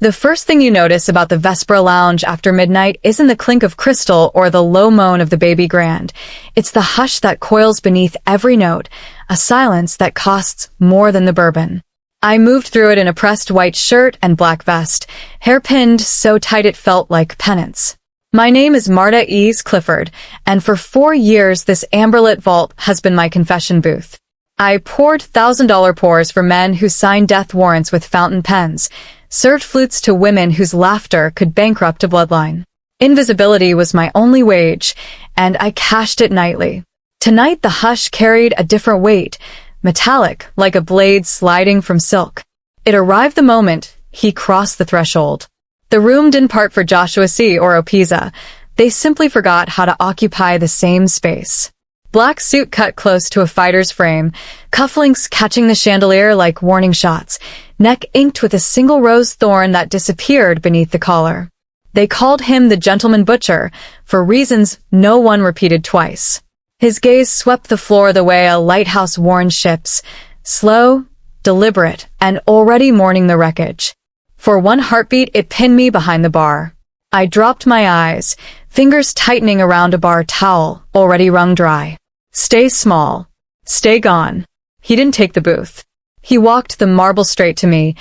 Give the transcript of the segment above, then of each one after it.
The first thing you notice about the Vespera Lounge after midnight isn't the clink of crystal or the low moan of the baby grand. It's the hush that coils beneath every note, a silence that costs more than the bourbon. I moved through it in a pressed white shirt and black vest, hair pinned so tight it felt like penance. My name is Marta E's Clifford, and for 4 years this amberlit vault has been my confession booth. I poured $1,000 pours for men who signed death warrants with fountain pens, served flutes to women whose laughter could bankrupt a bloodline. Invisibility was my only wage, and I cashed it nightly. Tonight the hush carried a different weight, metallic, like a blade sliding from silk. It arrived the moment he crossed the threshold. The room didn't part for Joshua C. or Oropeza. They simply forgot how to occupy the same space. Black suit cut close to a fighter's frame, cufflinks catching the chandelier like warning shots, neck inked with a single rose thorn that disappeared beneath the collar. They called him the gentleman butcher, for reasons no one repeated twice. His gaze swept the floor the way a lighthouse warns ships, slow, deliberate, and already mourning the wreckage. For one heartbeat, it pinned me behind the bar. I dropped my eyes, fingers tightening around a bar towel, already wrung dry. Stay small. Stay gone. He didn't take the booth. He walked the marble straight to me,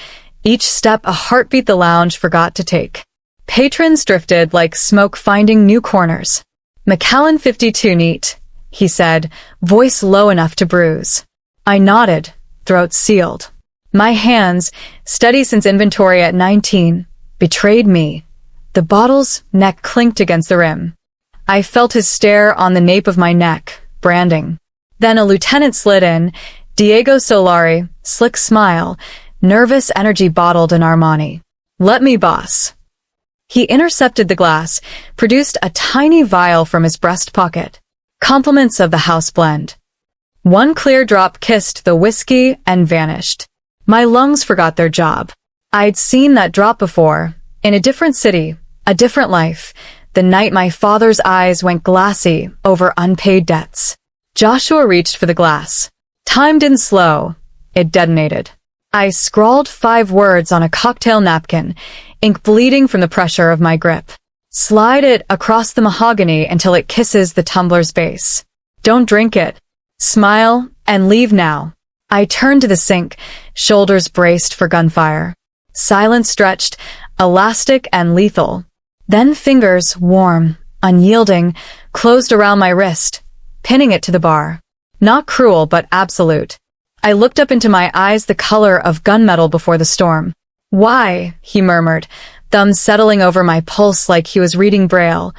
each step a heartbeat the lounge forgot to take. Patrons drifted like smoke finding new corners. "Macallan 52 neat," he said, voice low enough to bruise. I nodded, throat sealed. My hands, steady since inventory at 19, betrayed me. The bottle's neck clinked against the rim. I felt his stare on the nape of my neck, branding. Then a lieutenant slid in, Diego Solari, slick smile, nervous energy bottled in Armani. "Let me, boss." He intercepted the glass, produced a tiny vial from his breast pocket. Compliments of the house blend. One clear drop kissed the whiskey and vanished. My lungs forgot their job. I'd seen that drop before, in a different city, a different life, the night my father's eyes went glassy over unpaid debts. Joshua reached for the glass. Time didn't slow. It detonated. I scrawled 5 words on a cocktail napkin, ink bleeding from the pressure of my grip. Slide it across the mahogany until it kisses the tumbler's base. Don't drink it. Smile and leave now. I turned to the sink, shoulders braced for gunfire. Silence stretched, elastic and lethal. Then fingers, warm, unyielding, closed around my wrist, pinning it to the bar. Not cruel, but absolute. I looked up into my eyes, the color of gunmetal before the storm. "Why?" he murmured, thumb settling over my pulse like he was reading Braille.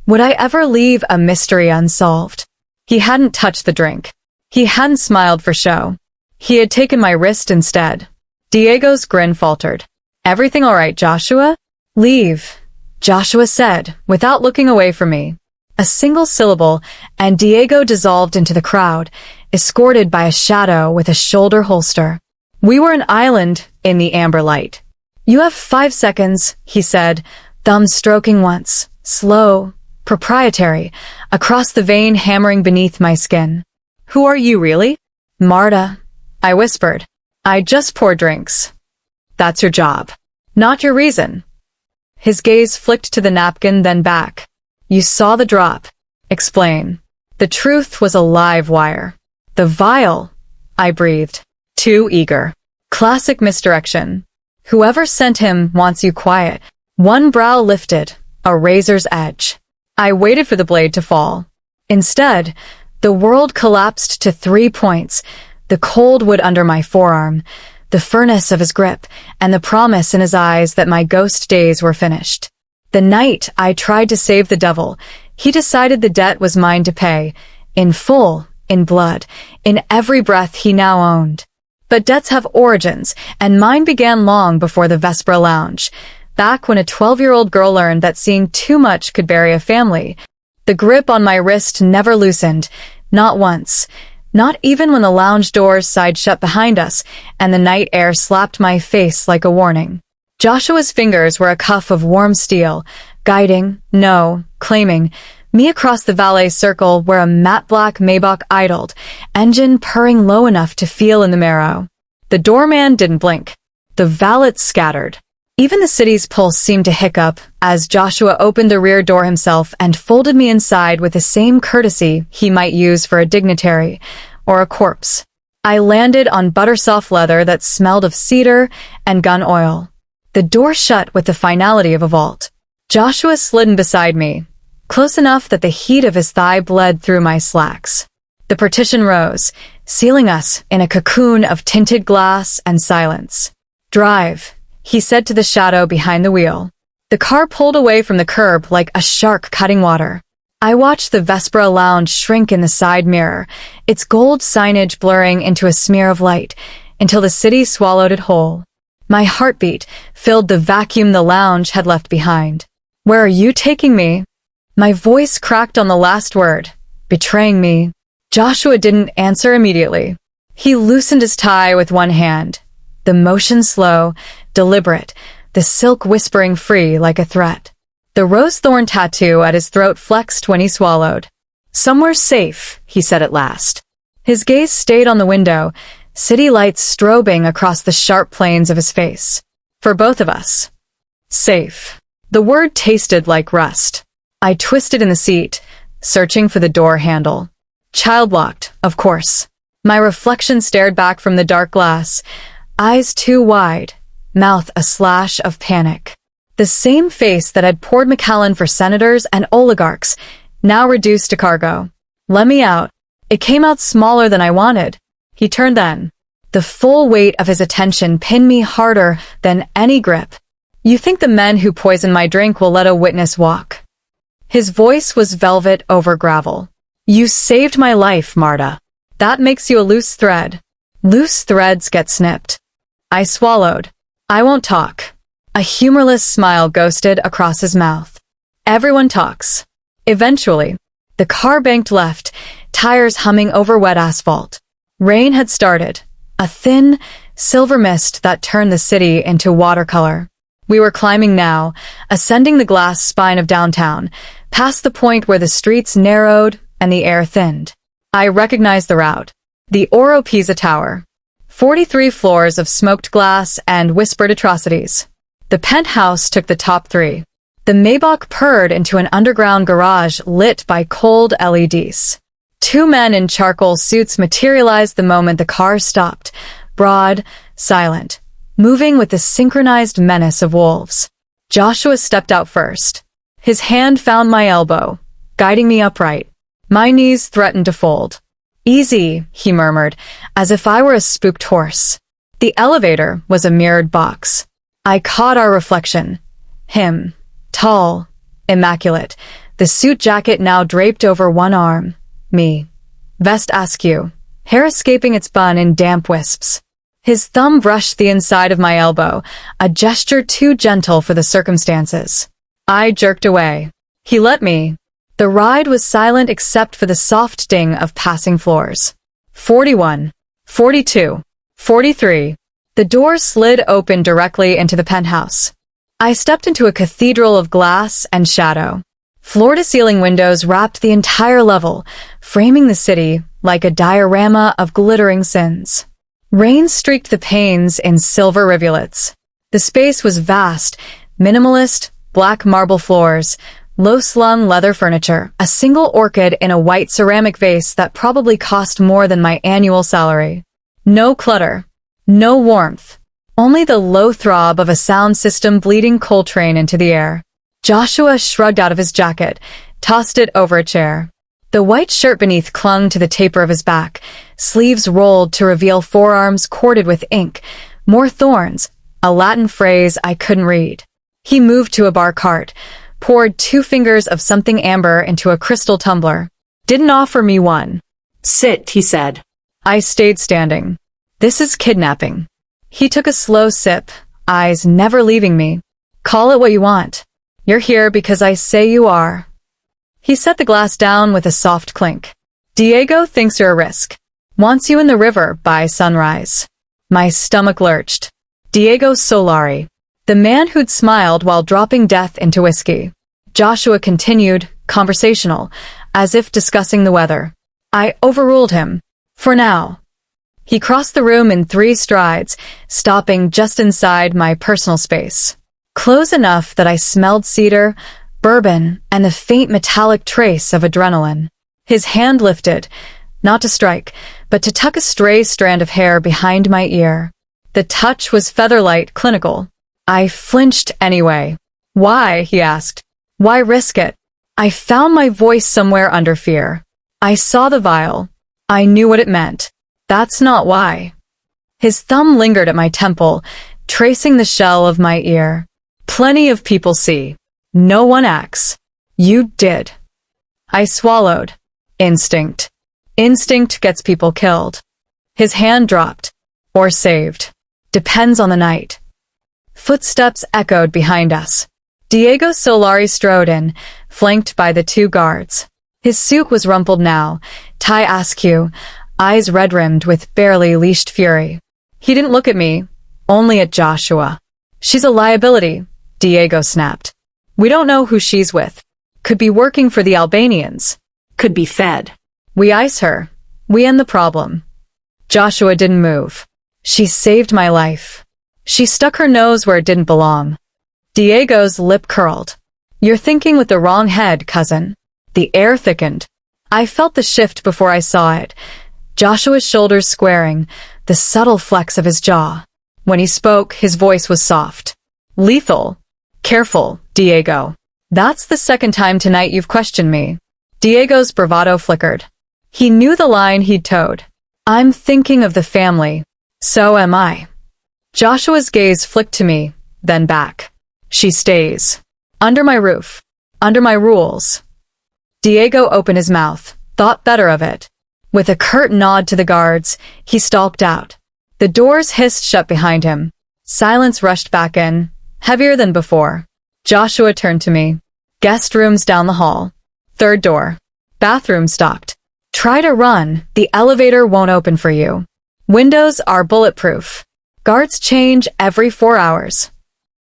Would I ever leave a mystery unsolved? He hadn't touched the drink. He hadn't smiled for show. He had taken my wrist instead. Diego's grin faltered. "Everything all right, Joshua?" "Leave," Joshua said, without looking away from me. A single syllable, and Diego dissolved into the crowd, escorted by a shadow with a shoulder holster. We were an island in the amber light. "You have 5 seconds, he said, thumb stroking once, slow, proprietary, across the vein hammering beneath my skin. "Who are you really?" "Marta," I whispered. "I just pour drinks." "That's your job. Not your reason." His gaze flicked to the napkin, then back. "You saw the drop. Explain." The truth was a live wire. "The vial," I breathed. Too eager. Classic misdirection. "Whoever sent him wants you quiet." One brow lifted, a razor's edge. I waited for the blade to fall. Instead, the world collapsed to 3 points, the cold wood under my forearm, the furnace of his grip, and the promise in his eyes that my ghost days were finished. The night I tried to save the devil, he decided the debt was mine to pay, in full, in blood, in every breath he now owned. But debts have origins, and mine began long before the Vespera Lounge, back when a 12-year-old girl learned that seeing too much could bury a family. The grip on my wrist never loosened, not once, not even when the lounge doors sighed shut behind us, and the night air slapped my face like a warning. Joshua's fingers were a cuff of warm steel, guiding, no, claiming, me across the valet circle where a matte black Maybach idled, engine purring low enough to feel in the marrow. The doorman didn't blink. The valet scattered. Even the city's pulse seemed to hiccup as Joshua opened the rear door himself and folded me inside with the same courtesy he might use for a dignitary or a corpse. I landed on butter-soft leather that smelled of cedar and gun oil. The door shut with the finality of a vault. Joshua slid in beside me, close enough that the heat of his thigh bled through my slacks. The partition rose, sealing us in a cocoon of tinted glass and silence. "Drive," he said to the shadow behind the wheel. The car pulled away from the curb like a shark cutting water. I watched the Vespera Lounge shrink in the side mirror, its gold signage blurring into a smear of light, until the city swallowed it whole. My heartbeat filled the vacuum the lounge had left behind. "Where are you taking me?" My voice cracked on the last word, betraying me. Joshua didn't answer immediately. He loosened his tie with one hand, the motion slow, deliberate, the silk whispering free like a threat. The rose-thorn tattoo at his throat flexed when he swallowed. "Somewhere safe," he said at last. His gaze stayed on the window, city lights strobing across the sharp planes of his face. "For both of us. Safe." The word tasted like rust. I twisted in the seat, searching for the door handle. Child-locked, of course. My reflection stared back from the dark glass, eyes too wide, mouth a slash of panic. The same face that had poured Macallan for senators and oligarchs, now reduced to cargo. "Let me out." It came out smaller than I wanted. He turned then. The full weight of his attention pinned me harder than any grip. "You think the men who poisoned my drink will let a witness walk?" His voice was velvet over gravel. "You saved my life, Marta. That makes you a loose thread. Loose threads get snipped." I swallowed. "I won't talk." A humorless smile ghosted across his mouth. "Everyone talks. Eventually." The car banked left, tires humming over wet asphalt. Rain had started, a thin, silver mist that turned the city into watercolor. We were climbing now, ascending the glass spine of downtown, past the point where the streets narrowed and the air thinned. I recognized the route. The Oropeza Tower. 43 floors of smoked glass and whispered atrocities. The penthouse took the top 3. The Maybach purred into an underground garage lit by cold LEDs. 2 men in charcoal suits materialized the moment the car stopped, broad, silent, moving with the synchronized menace of wolves. Joshua stepped out first. His hand found my elbow, guiding me upright. My knees threatened to fold. "Easy," he murmured, as if I were a spooked horse. The elevator was a mirrored box. I caught our reflection. Him, tall, immaculate, the suit jacket now draped over one arm. Me, vest askew, hair escaping its bun in damp wisps. His thumb brushed the inside of my elbow, a gesture too gentle for the circumstances. I jerked away. He let me. The ride was silent except for the soft ding of passing floors. 41, 42, 43. The door slid open directly into the penthouse. I stepped into a cathedral of glass and shadow. Floor-to-ceiling windows wrapped the entire level, framing the city like a diorama of glittering sins. Rain streaked the panes in silver rivulets. The space was vast, minimalist, black marble floors, low-slung leather furniture, a single orchid in a white ceramic vase that probably cost more than my annual salary. No clutter, no warmth, only the low throb of a sound system bleeding Coltrane into the air. Joshua shrugged out of his jacket, tossed it over a chair. The white shirt beneath clung to the taper of his back, sleeves rolled to reveal forearms corded with ink, more thorns, a Latin phrase I couldn't read. He moved to a bar cart, poured 2 fingers of something amber into a crystal tumbler. Didn't offer me one. "Sit," he said. I stayed standing. "This is kidnapping." He took a slow sip, eyes never leaving me. "Call it what you want. You're here because I say you are." He set the glass down with a soft clink. "Diego thinks you're a risk. Wants you in the river by sunrise." My stomach lurched. Diego Solari, the man who'd smiled while dropping death into whiskey. Joshua continued, conversational, as if discussing the weather. I overruled him. For now. He crossed the room in 3 strides, stopping just inside my personal space. Close enough that I smelled cedar, bourbon, and the faint metallic trace of adrenaline. His hand lifted, not to strike, but to tuck a stray strand of hair behind my ear. The touch was featherlight, clinical. I flinched anyway. Why? He asked. Why risk it? I found my voice somewhere under fear. I saw the vial. I knew what it meant. That's not why. His thumb lingered at my temple, tracing the shell of my ear. Plenty of people see. No one acts. You did. I swallowed. Instinct. Instinct gets people killed. His hand dropped. Or saved. Depends on the night. Footsteps echoed behind us. Diego Solari strode in, flanked by the two guards. His suit was rumpled now, tie askew, eyes red-rimmed with barely leashed fury. He didn't look at me, only at Joshua. She's a liability, Diego snapped. We don't know who she's with. Could be working for the Albanians. Could be fed. We ice her. We end the problem. Joshua didn't move. She saved my life. She stuck her nose where it didn't belong. Diego's lip curled. You're thinking with the wrong head, cousin. The air thickened. I felt the shift before I saw it. Joshua's shoulders squaring, the subtle flex of his jaw. When he spoke, his voice was soft. Lethal. Careful, Diego. That's the second time tonight you've questioned me. Diego's bravado flickered. He knew the line he'd towed. I'm thinking of the family. So am I. Joshua's gaze flicked to me, then back. She stays. Under my roof. Under my rules. Diego opened his mouth, thought better of it. With a curt nod to the guards, he stalked out. The doors hissed shut behind him. Silence rushed back in, heavier than before. Joshua turned to me. Guest rooms down the hall. Third door. Bathroom stocked. Try to run, the elevator won't open for you. Windows are bulletproof. Guards change every 4 hours.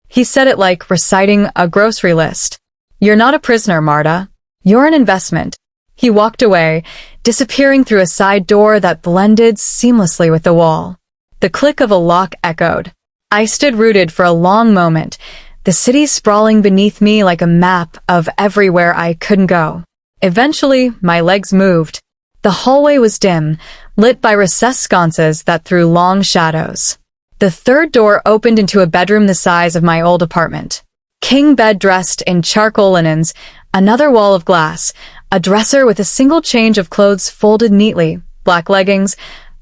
He said it like reciting a grocery list. You're not a prisoner, Marta. You're an investment. He walked away, disappearing through a side door that blended seamlessly with the wall. The click of a lock echoed. I stood rooted for a long moment, the city sprawling beneath me like a map of everywhere I couldn't go. Eventually, my legs moved. The hallway was dim, lit by recessed sconces that threw long shadows. The third door opened into a bedroom the size of my old apartment. King bed dressed in charcoal linens, another wall of glass, a dresser with a single change of clothes folded neatly, black leggings,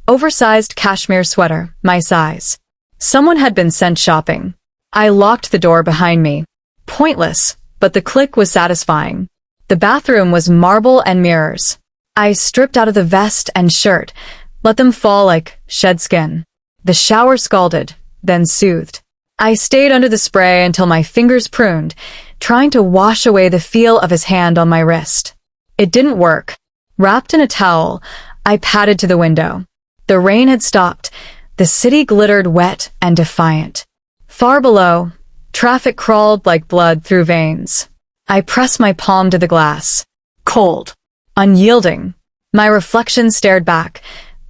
oversized cashmere sweater, my size. Someone had been sent shopping. I locked the door behind me. Pointless, but the click was satisfying. The bathroom was marble and mirrors. I stripped out of the vest and shirt, let them fall like shed skin. The shower scalded, then soothed. I stayed under the spray until my fingers pruned, trying to wash away the feel of his hand on my wrist. It didn't work. Wrapped in a towel, I padded to the window. The rain had stopped. The city glittered wet and defiant. Far below, traffic crawled like blood through veins. I pressed my palm to the glass. Cold. Unyielding. My reflection stared back.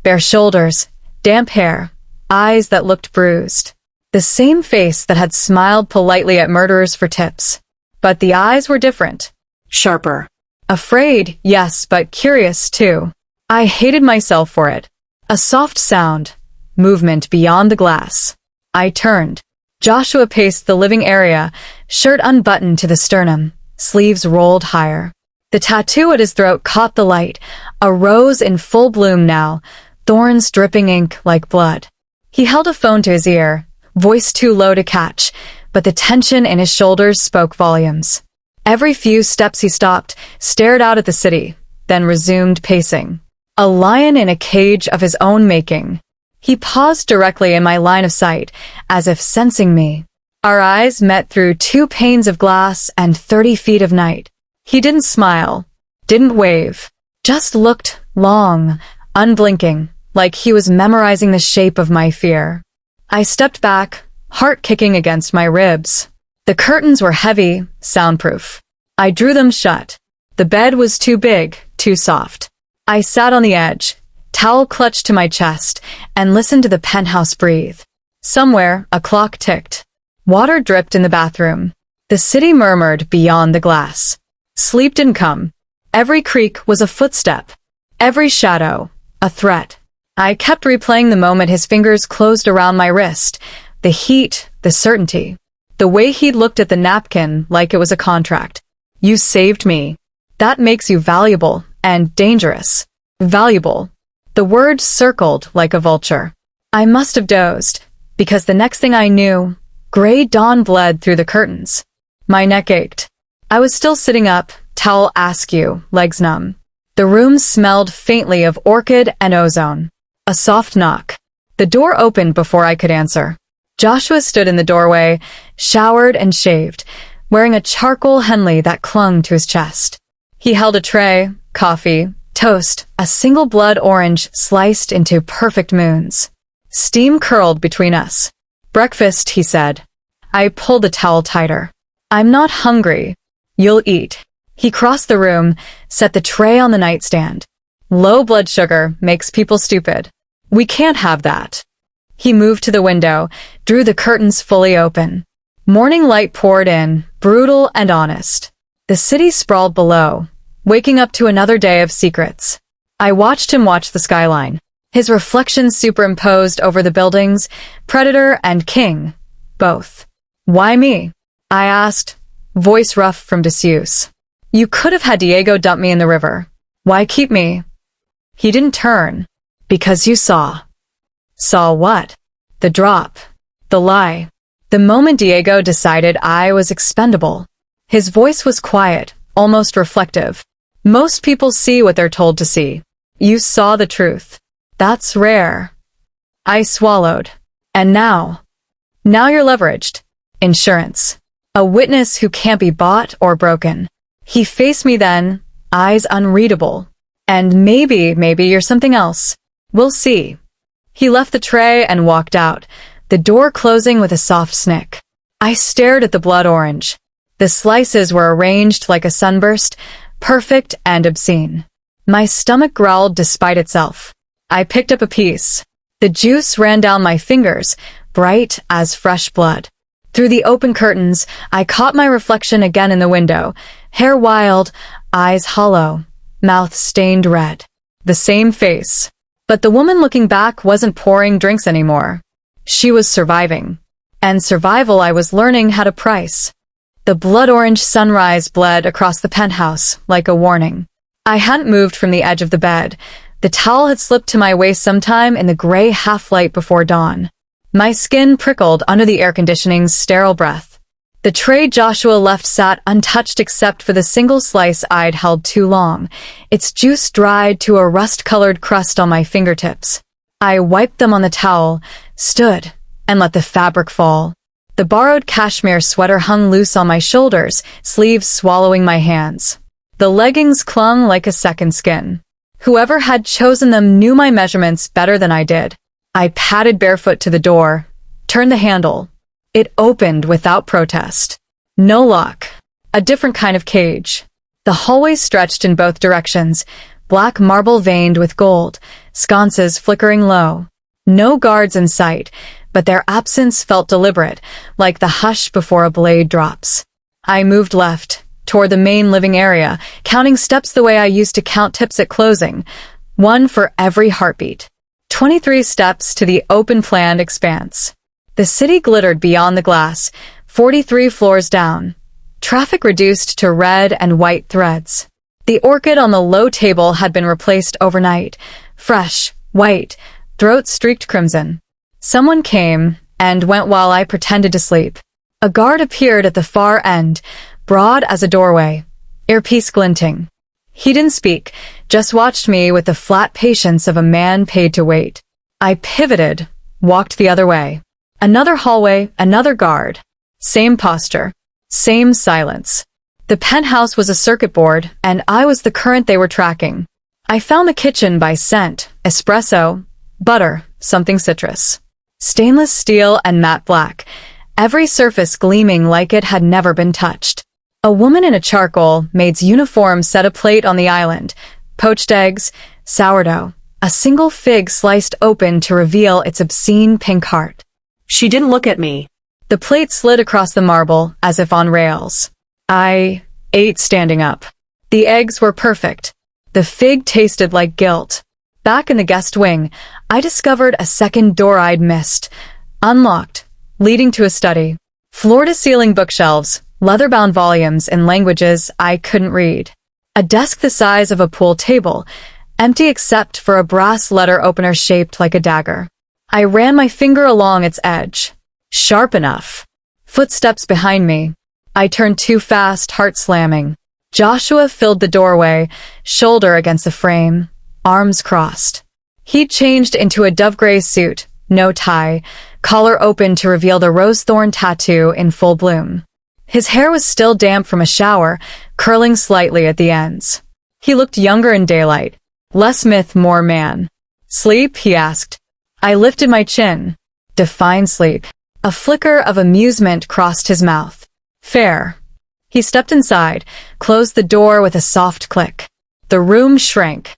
Bare shoulders, damp hair, eyes that looked bruised. The same face that had smiled politely at murderers for tips. But the eyes were different. Sharper. Afraid, yes, but curious too. I hated myself for it. A soft sound. Movement beyond the glass. I turned. Joshua paced the living area, shirt unbuttoned to the sternum, sleeves rolled higher. The tattoo at his throat caught the light, a rose in full bloom now, thorns dripping ink like blood. He held a phone to his ear, voice too low to catch, but the tension in his shoulders spoke volumes. Every few steps he stopped, stared out at the city, then resumed pacing. A lion in a cage of his own making. He paused directly in my line of sight, as if sensing me. Our eyes met through 2 panes of glass and 30 feet of night. He didn't smile, didn't wave, just looked long, unblinking, like he was memorizing the shape of my fear. I stepped back, heart kicking against my ribs. The curtains were heavy, soundproof. I drew them shut. The bed was too big, too soft. I sat on the edge, towel clutched to my chest, and listened to the penthouse breathe. Somewhere, a clock ticked. Water dripped in the bathroom. The city murmured beyond the glass. Sleep didn't come. Every creak was a footstep. Every shadow, a threat. I kept replaying the moment his fingers closed around my wrist. The heat, the certainty. The way he'd looked at the napkin like it was a contract. You saved me. That makes you valuable and dangerous. Valuable. The word circled like a vulture. I must have dozed, because the next thing I knew, gray dawn bled through the curtains. My neck ached. I was still sitting up, towel askew, legs numb. The room smelled faintly of orchid and ozone. A soft knock. The door opened before I could answer. Joshua stood in the doorway, showered and shaved, wearing a charcoal Henley that clung to his chest. He held a tray, coffee, toast, a single blood orange sliced into perfect moons. Steam curled between us. Breakfast, he said. I pulled the towel tighter. I'm not hungry. You'll eat. He crossed the room, set the tray on the nightstand. Low blood sugar makes people stupid. We can't have that. He moved to the window, drew the curtains fully open. Morning light poured in, brutal and honest. The city sprawled below, waking up to another day of secrets. I watched him watch the skyline. His reflection superimposed over the buildings, predator and king, both. Why me? I asked, voice rough from disuse. You could have had Diego dump me in the river. Why keep me? He didn't turn. Because you saw. Saw what? The drop. The lie. The moment Diego decided I was expendable. His voice was quiet, almost reflective. Most people see what they're told to see. You saw the truth. That's rare. I swallowed. And now? Now you're leveraged. Insurance. A witness who can't be bought or broken. He faced me then, eyes unreadable. And maybe you're something else. We'll see. He left the tray and walked out, the door closing with a soft snick. I stared at the blood orange. The slices were arranged like a sunburst, perfect and obscene. My stomach growled despite itself. I picked up a piece. The juice ran down my fingers, bright as fresh blood. Through the open curtains, I caught my reflection again in the window, hair wild, eyes hollow, mouth stained red. The same face. But the woman looking back wasn't pouring drinks anymore. She was surviving. And survival, I was learning, had a price. The blood orange sunrise bled across the penthouse like a warning. I hadn't moved from the edge of the bed. The towel had slipped to my waist sometime in the gray half-light before dawn. My skin prickled under the air conditioning's sterile breath. The tray Joshua left sat untouched except for the single slice I'd held too long, its juice dried to a rust-colored crust on my fingertips. I wiped them on the towel, stood, and let the fabric fall. The borrowed cashmere sweater hung loose on my shoulders, sleeves swallowing my hands. The leggings clung like a second skin. Whoever had chosen them knew my measurements better than I did. I padded barefoot to the door, turned the handle. It opened without protest. No lock. A different kind of cage. The hallway stretched in both directions, black marble veined with gold, sconces flickering low. No guards in sight, but their absence felt deliberate, like the hush before a blade drops. I moved left, toward the main living area, counting steps the way I used to count tips at closing, one for every heartbeat. 23 steps to the open-planned expanse. The city glittered beyond the glass, 43 floors down. Traffic reduced to red and white threads. The orchid on the low table had been replaced overnight, fresh, white, throat streaked crimson. Someone came and went while I pretended to sleep. A guard appeared at the far end, broad as a doorway, earpiece glinting. He didn't speak, just watched me with the flat patience of a man paid to wait. I pivoted, walked the other way. Another hallway, another guard. Same posture. Same silence. The penthouse was a circuit board, and I was the current they were tracking. I found the kitchen by scent, espresso, butter, something citrus. Stainless steel and matte black, every surface gleaming like it had never been touched. A woman in a charcoal maid's uniform set a plate on the island, poached eggs, sourdough, a single fig sliced open to reveal its obscene pink heart. She didn't look at me. The plate slid across the marble as if on rails. I ate standing up. The eggs were perfect. The fig tasted like guilt. Back in the guest wing, I discovered a second door-eyed mist. Unlocked, leading to a study. Floor-to-ceiling bookshelves, leather-bound volumes in languages I couldn't read. A desk the size of a pool table, empty except for a brass letter opener shaped like a dagger. I ran my finger along its edge. Sharp enough. Footsteps behind me. I turned too fast, heart slamming. Joshua filled the doorway, shoulder against the frame, arms crossed. He'd changed into a dove-gray suit, no tie, collar open to reveal the rose-thorn tattoo in full bloom. His hair was still damp from a shower, curling slightly at the ends. He looked younger in daylight. Less myth, more man. Sleep? He asked. I lifted my chin. Define sleep. A flicker of amusement crossed his mouth. Fair. He stepped inside, closed the door with a soft click. The room shrank.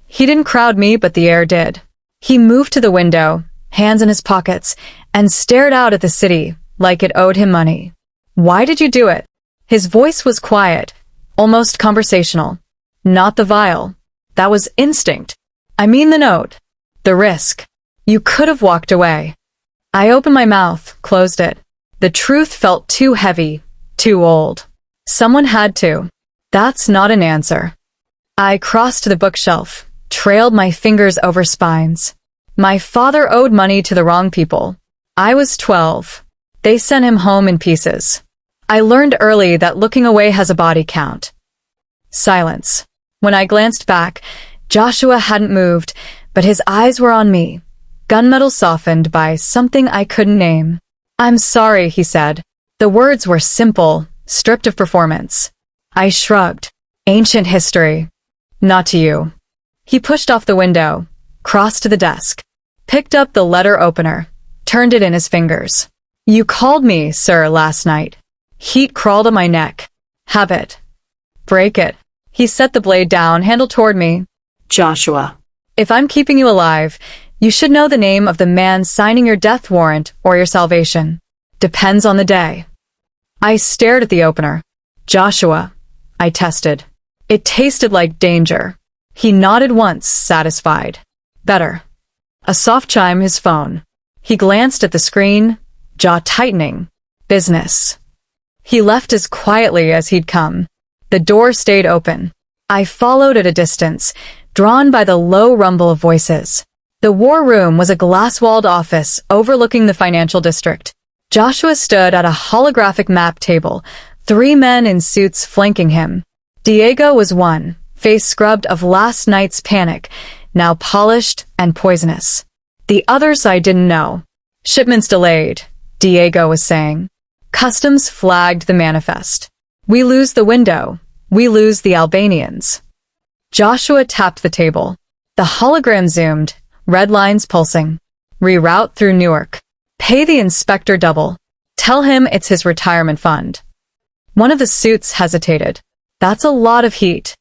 He didn't crowd me, but the air did. He moved to the window, hands in his pockets, and stared out at the city like it owed him money. Why did you do it? His voice was quiet, almost conversational. Not the vial. That was instinct. I mean the note. The risk. You could have walked away. I opened my mouth, closed it. The truth felt too heavy, too old. Someone had to. That's not an answer. I crossed to the bookshelf, trailed my fingers over spines. My father owed money to the wrong people. I was 12. They sent him home in pieces. I learned early that looking away has a body count. Silence. When I glanced back, Joshua hadn't moved, but his eyes were on me. Gunmetal softened by something I couldn't name. I'm sorry, he said. The words were simple, stripped of performance. I shrugged. Ancient history. Not to you. He pushed off the window, crossed to the desk, picked up the letter opener, turned it in his fingers. You called me, sir, last night. Heat crawled on my neck. Have it. Break it. He set the blade down, handle toward me. Joshua. If I'm keeping you alive, you should know the name of the man signing your death warrant or your salvation. Depends on the day. I stared at the opener. Joshua. I tested. It tasted like danger. He nodded once, satisfied. Better. A soft chime, his phone. He glanced at the screen, jaw tightening. Business. He left as quietly as he'd come. The door stayed open. I followed at a distance, drawn by the low rumble of voices. The war room was a glass-walled office overlooking the financial district. Joshua stood at a holographic map table, 3 men in suits flanking him. Diego was one, face scrubbed of last night's panic, now polished and poisonous. The others I didn't know. Shipments delayed, Diego was saying. Customs flagged the manifest. We lose the window. We lose the Albanians. Joshua tapped the table. The hologram zoomed, red lines pulsing. Reroute through Newark. Pay the inspector double. Tell him it's his retirement fund. One of the suits hesitated. That's a lot of heat.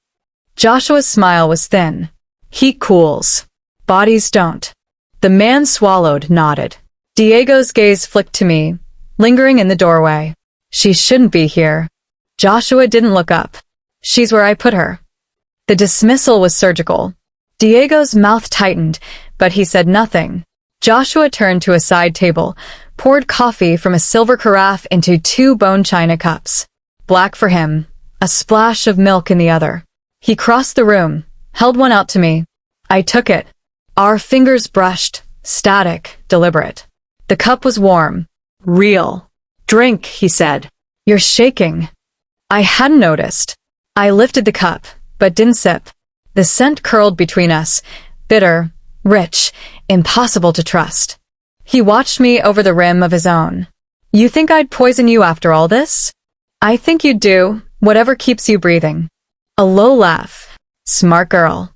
Joshua's smile was thin. Heat cools. Bodies don't. The man swallowed, nodded. Diego's gaze flicked to me, lingering in the doorway. She shouldn't be here. Joshua didn't look up. She's where I put her. The dismissal was surgical. Diego's mouth tightened, but he said nothing. Joshua turned to a side table, poured coffee from a silver carafe into 2 bone china cups. Black for him, a splash of milk in the other. He crossed the room, held one out to me. I took it. Our fingers brushed, static, deliberate. The cup was warm. Real. Drink, he said. You're shaking. I hadn't noticed. I lifted the cup, but didn't sip. The scent curled between us, bitter, rich, impossible to trust. He watched me over the rim of his own. You think I'd poison you after all this? I think you'd do, whatever keeps you breathing. A low laugh. Smart girl.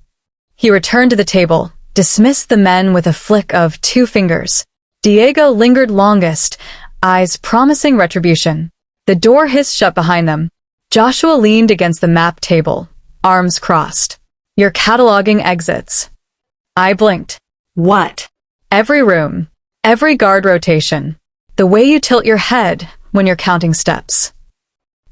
He returned to the table, dismissed the men with a flick of 2 fingers. Diego lingered longest, eyes promising retribution. The door hissed shut behind them. Joshua leaned against the map table, arms crossed. You're cataloging exits. I blinked. What? Every room. Every guard rotation. The way you tilt your head when you're counting steps.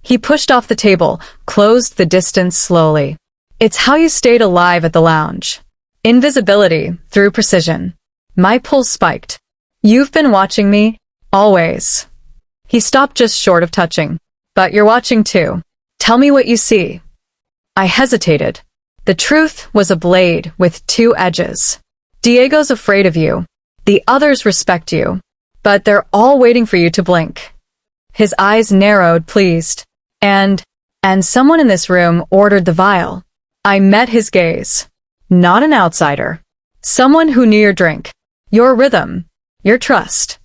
He pushed off the table, closed the distance slowly. It's how you stayed alive at the lounge. Invisibility through precision. My pulse spiked. You've been watching me? Always. He stopped just short of touching. But you're watching too. Tell me what you see. I hesitated. The truth was a blade with two edges. Diego's afraid of you. The others respect you. But they're all waiting for you to blink. His eyes narrowed, pleased. And someone in this room ordered the vial. I met his gaze. Not an outsider. Someone who knew your drink, your rhythm, your trust.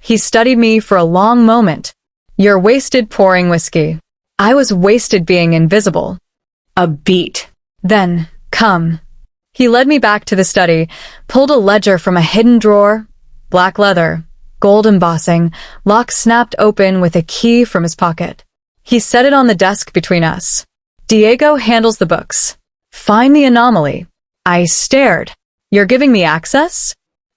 He studied me for a long moment. You're wasted pouring whiskey. I was wasted being invisible. A beat. Then, come. He led me back to the study, pulled a ledger from a hidden drawer, black leather, gold embossing, lock snapped open with a key from his pocket. He set it on the desk between us. Diego handles the books. Find the anomaly. I stared. You're giving me access?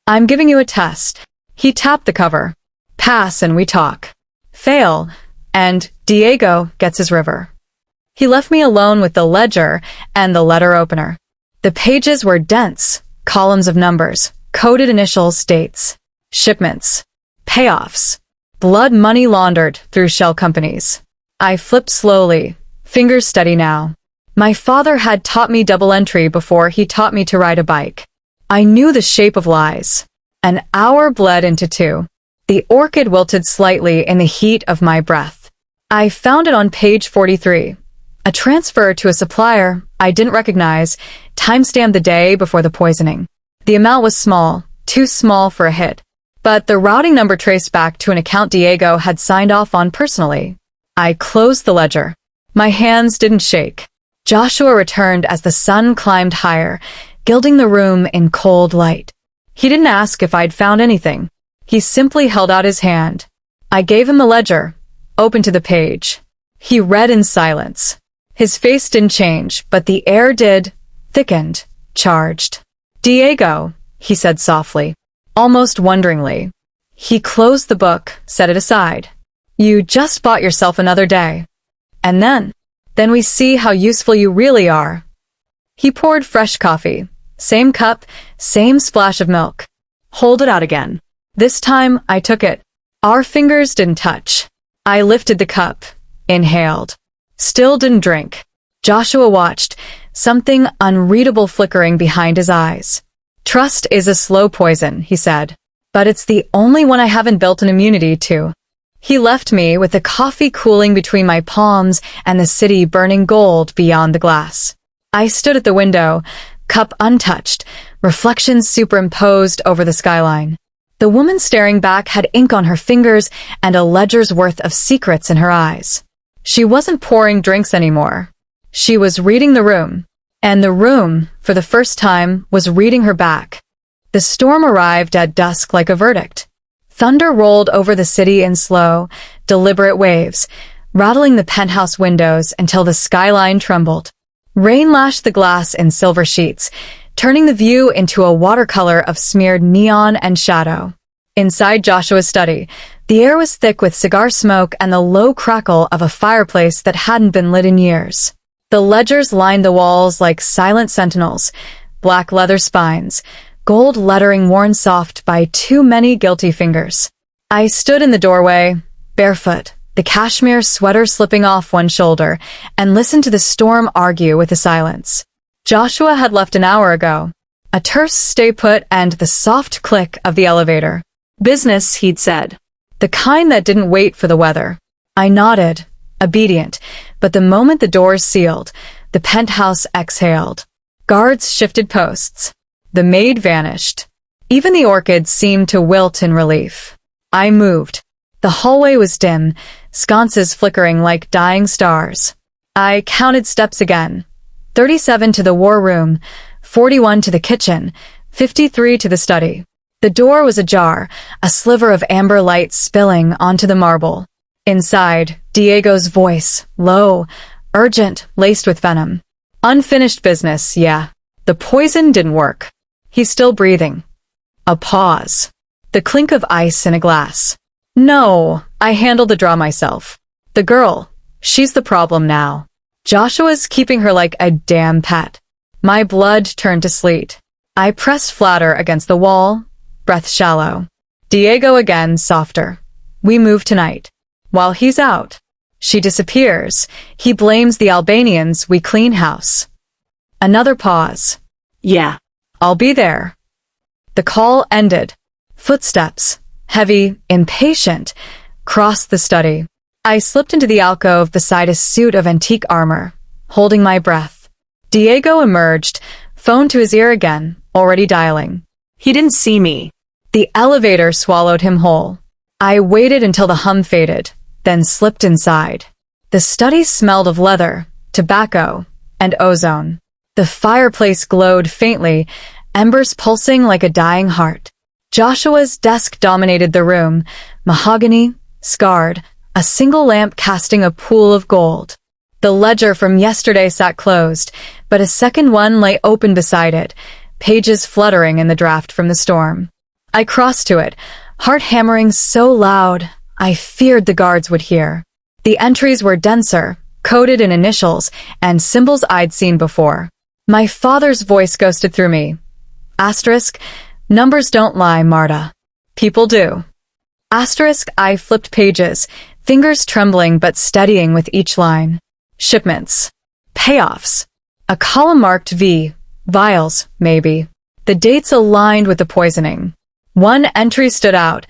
I'm giving you a test. He tapped the cover. Pass and we talk. Fail, and Diego gets his river. He left me alone with the ledger and the letter opener. The pages were dense, columns of numbers, coded initials, dates, shipments, payoffs, blood money laundered through shell companies. I flipped slowly, fingers steady now. My father had taught me double entry before he taught me to ride a bike. I knew the shape of lies. An hour bled into two. The orchid wilted slightly in the heat of my breath. I found it on page 43. A transfer to a supplier I didn't recognize, timestamped the day before the poisoning. The amount was small, too small for a hit. But the routing number traced back to an account Diego had signed off on personally. I closed the ledger. My hands didn't shake. Joshua returned as the sun climbed higher, gilding the room in cold light. He didn't ask if I'd found anything. He simply held out his hand. I gave him the ledger, open to the page. He read in silence. His face didn't change, but the air did, thickened, charged. Diego, he said softly, almost wonderingly. He closed the book, set it aside. You just bought yourself another day. And then we see how useful you really are. He poured fresh coffee. Same cup, same splash of milk. Hold it out again. This time, I took it. Our fingers didn't touch. I lifted the cup, inhaled. Still didn't drink. Joshua watched, something unreadable flickering behind his eyes. Trust is a slow poison, he said. But it's the only one I haven't built an immunity to. He left me with the coffee cooling between my palms and the city burning gold beyond the glass. I stood at the window, cup untouched, reflections superimposed over the skyline. The woman staring back had ink on her fingers and a ledger's worth of secrets in her eyes. She wasn't pouring drinks anymore. She was reading the room. And the room, for the first time, was reading her back. The storm arrived at dusk like a verdict. Thunder rolled over the city in slow, deliberate waves, rattling the penthouse windows until the skyline trembled. Rain lashed the glass in silver sheets, turning the view into a watercolor of smeared neon and shadow. Inside Joshua's study, the air was thick with cigar smoke and the low crackle of a fireplace that hadn't been lit in years. The ledgers lined the walls like silent sentinels, black leather spines, gold lettering worn soft by too many guilty fingers. I stood in the doorway, barefoot, the cashmere sweater slipping off one shoulder, and listened to the storm argue with the silence. Joshua had left an hour ago. A terse stay put and the soft click of the elevator. Business, he'd said. The kind that didn't wait for the weather. I nodded, obedient, but the moment the doors sealed, the penthouse exhaled. Guards shifted posts. The maid vanished. Even the orchids seemed to wilt in relief. I moved. The hallway was dim, sconces flickering like dying stars. I counted steps again. 37 to the war room, 41 to the kitchen, 53 to the study. The door was ajar, a sliver of amber light spilling onto the marble. Inside, Diego's voice, low, urgent, laced with venom. Unfinished business, yeah. The poison didn't work. He's still breathing. A pause. The clink of ice in a glass. No, I handled the draw myself. The girl, she's the problem now. Joshua's keeping her like a damn pet. My blood turned to sleet. I pressed flatter against the wall, breath shallow. Diego again, softer. We move tonight. While he's out, she disappears. He blames the Albanians. We clean house. Another pause. Yeah. I'll be there. The call ended. Footsteps, heavy, impatient, crossed the study. I slipped into the alcove beside a suit of antique armor, holding my breath. Diego emerged, phone to his ear again, already dialing. He didn't see me. The elevator swallowed him whole. I waited until the hum faded, then slipped inside. The study smelled of leather, tobacco, and ozone. The fireplace glowed faintly, embers pulsing like a dying heart. Joshua's desk dominated the room, mahogany, scarred, a single lamp casting a pool of gold. The ledger from yesterday sat closed, but a second one lay open beside it, pages fluttering in the draft from the storm. I crossed to it, heart hammering so loud, I feared the guards would hear. The entries were denser, coded in initials and symbols I'd seen before. My father's voice ghosted through me. Asterisk, numbers don't lie, Marta. People do. Asterisk, I flipped pages, fingers trembling but steadying with each line. Shipments. Payoffs. A column marked V. Vials, maybe. The dates aligned with the poisoning. One entry stood out.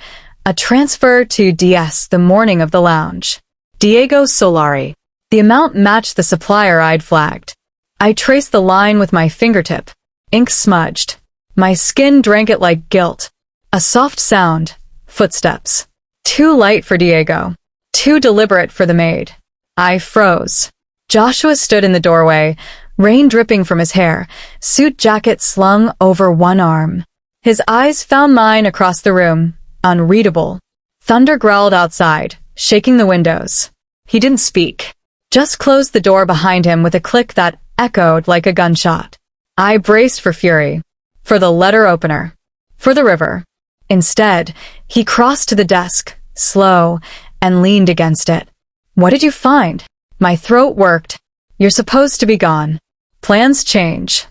A transfer to DS the morning of the lounge. Diego Solari. The amount matched the supplier I'd flagged. I traced the line with my fingertip. Ink smudged. My skin drank it like guilt. A soft sound. Footsteps. Too light for Diego. Too deliberate for the maid. I froze. Joshua stood in the doorway, rain dripping from his hair, suit jacket slung over one arm. His eyes found mine across the room, unreadable. Thunder growled outside, shaking the windows. He didn't speak. Just closed the door behind him with a click that echoed like a gunshot. I braced for fury. For the letter opener. For the river. Instead, he crossed to the desk, slow, and leaned against it. What did you find? My throat worked. You're supposed to be gone. Plans change.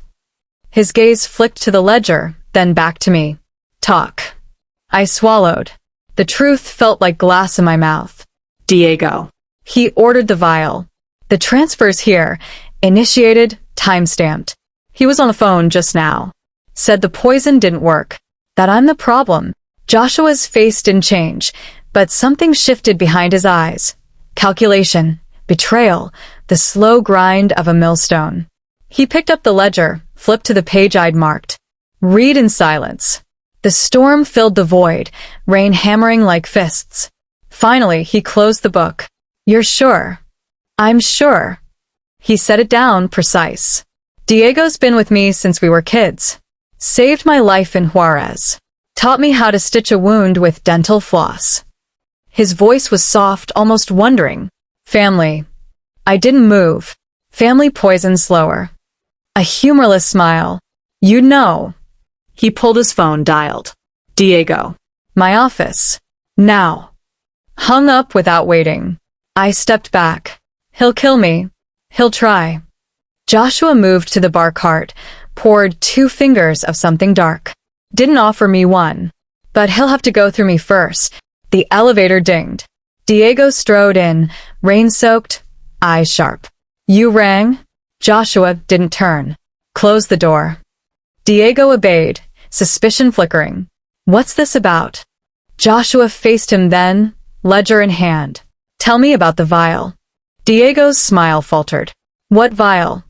His gaze flicked to the ledger, then back to me. Talk. I swallowed. The truth felt like glass in my mouth. Diego. He ordered the vial. The transfer's here. Initiated, time-stamped. He was on the phone just now. Said the poison didn't work. That I'm the problem. Joshua's face didn't change, but something shifted behind his eyes. Calculation, betrayal, the slow grind of a millstone. He picked up the ledger, flipped to the page I'd marked. Read in silence. The storm filled the void, rain hammering like fists. Finally, he closed the book. You're sure? I'm sure. He set it down, precise. Diego's been with me since we were kids. Saved my life in Juarez. Taught me how to stitch a wound with dental floss. His voice was soft, almost wondering. Family. I didn't move. Family poisoned slower. A humorless smile. You know. He pulled his phone, dialed. Diego. My office. Now. Hung up without waiting. I stepped back. He'll kill me. He'll try. Joshua moved to the bar cart, poured 2 fingers of something dark. Didn't offer me one. But he'll have to go through me first. The elevator dinged. Diego strode in, rain-soaked, eyes sharp. You rang? Joshua didn't turn. Closed the door. Diego obeyed, suspicion flickering. What's this about? Joshua faced him then, ledger in hand. Tell me about the vial. Diego's smile faltered. What vial?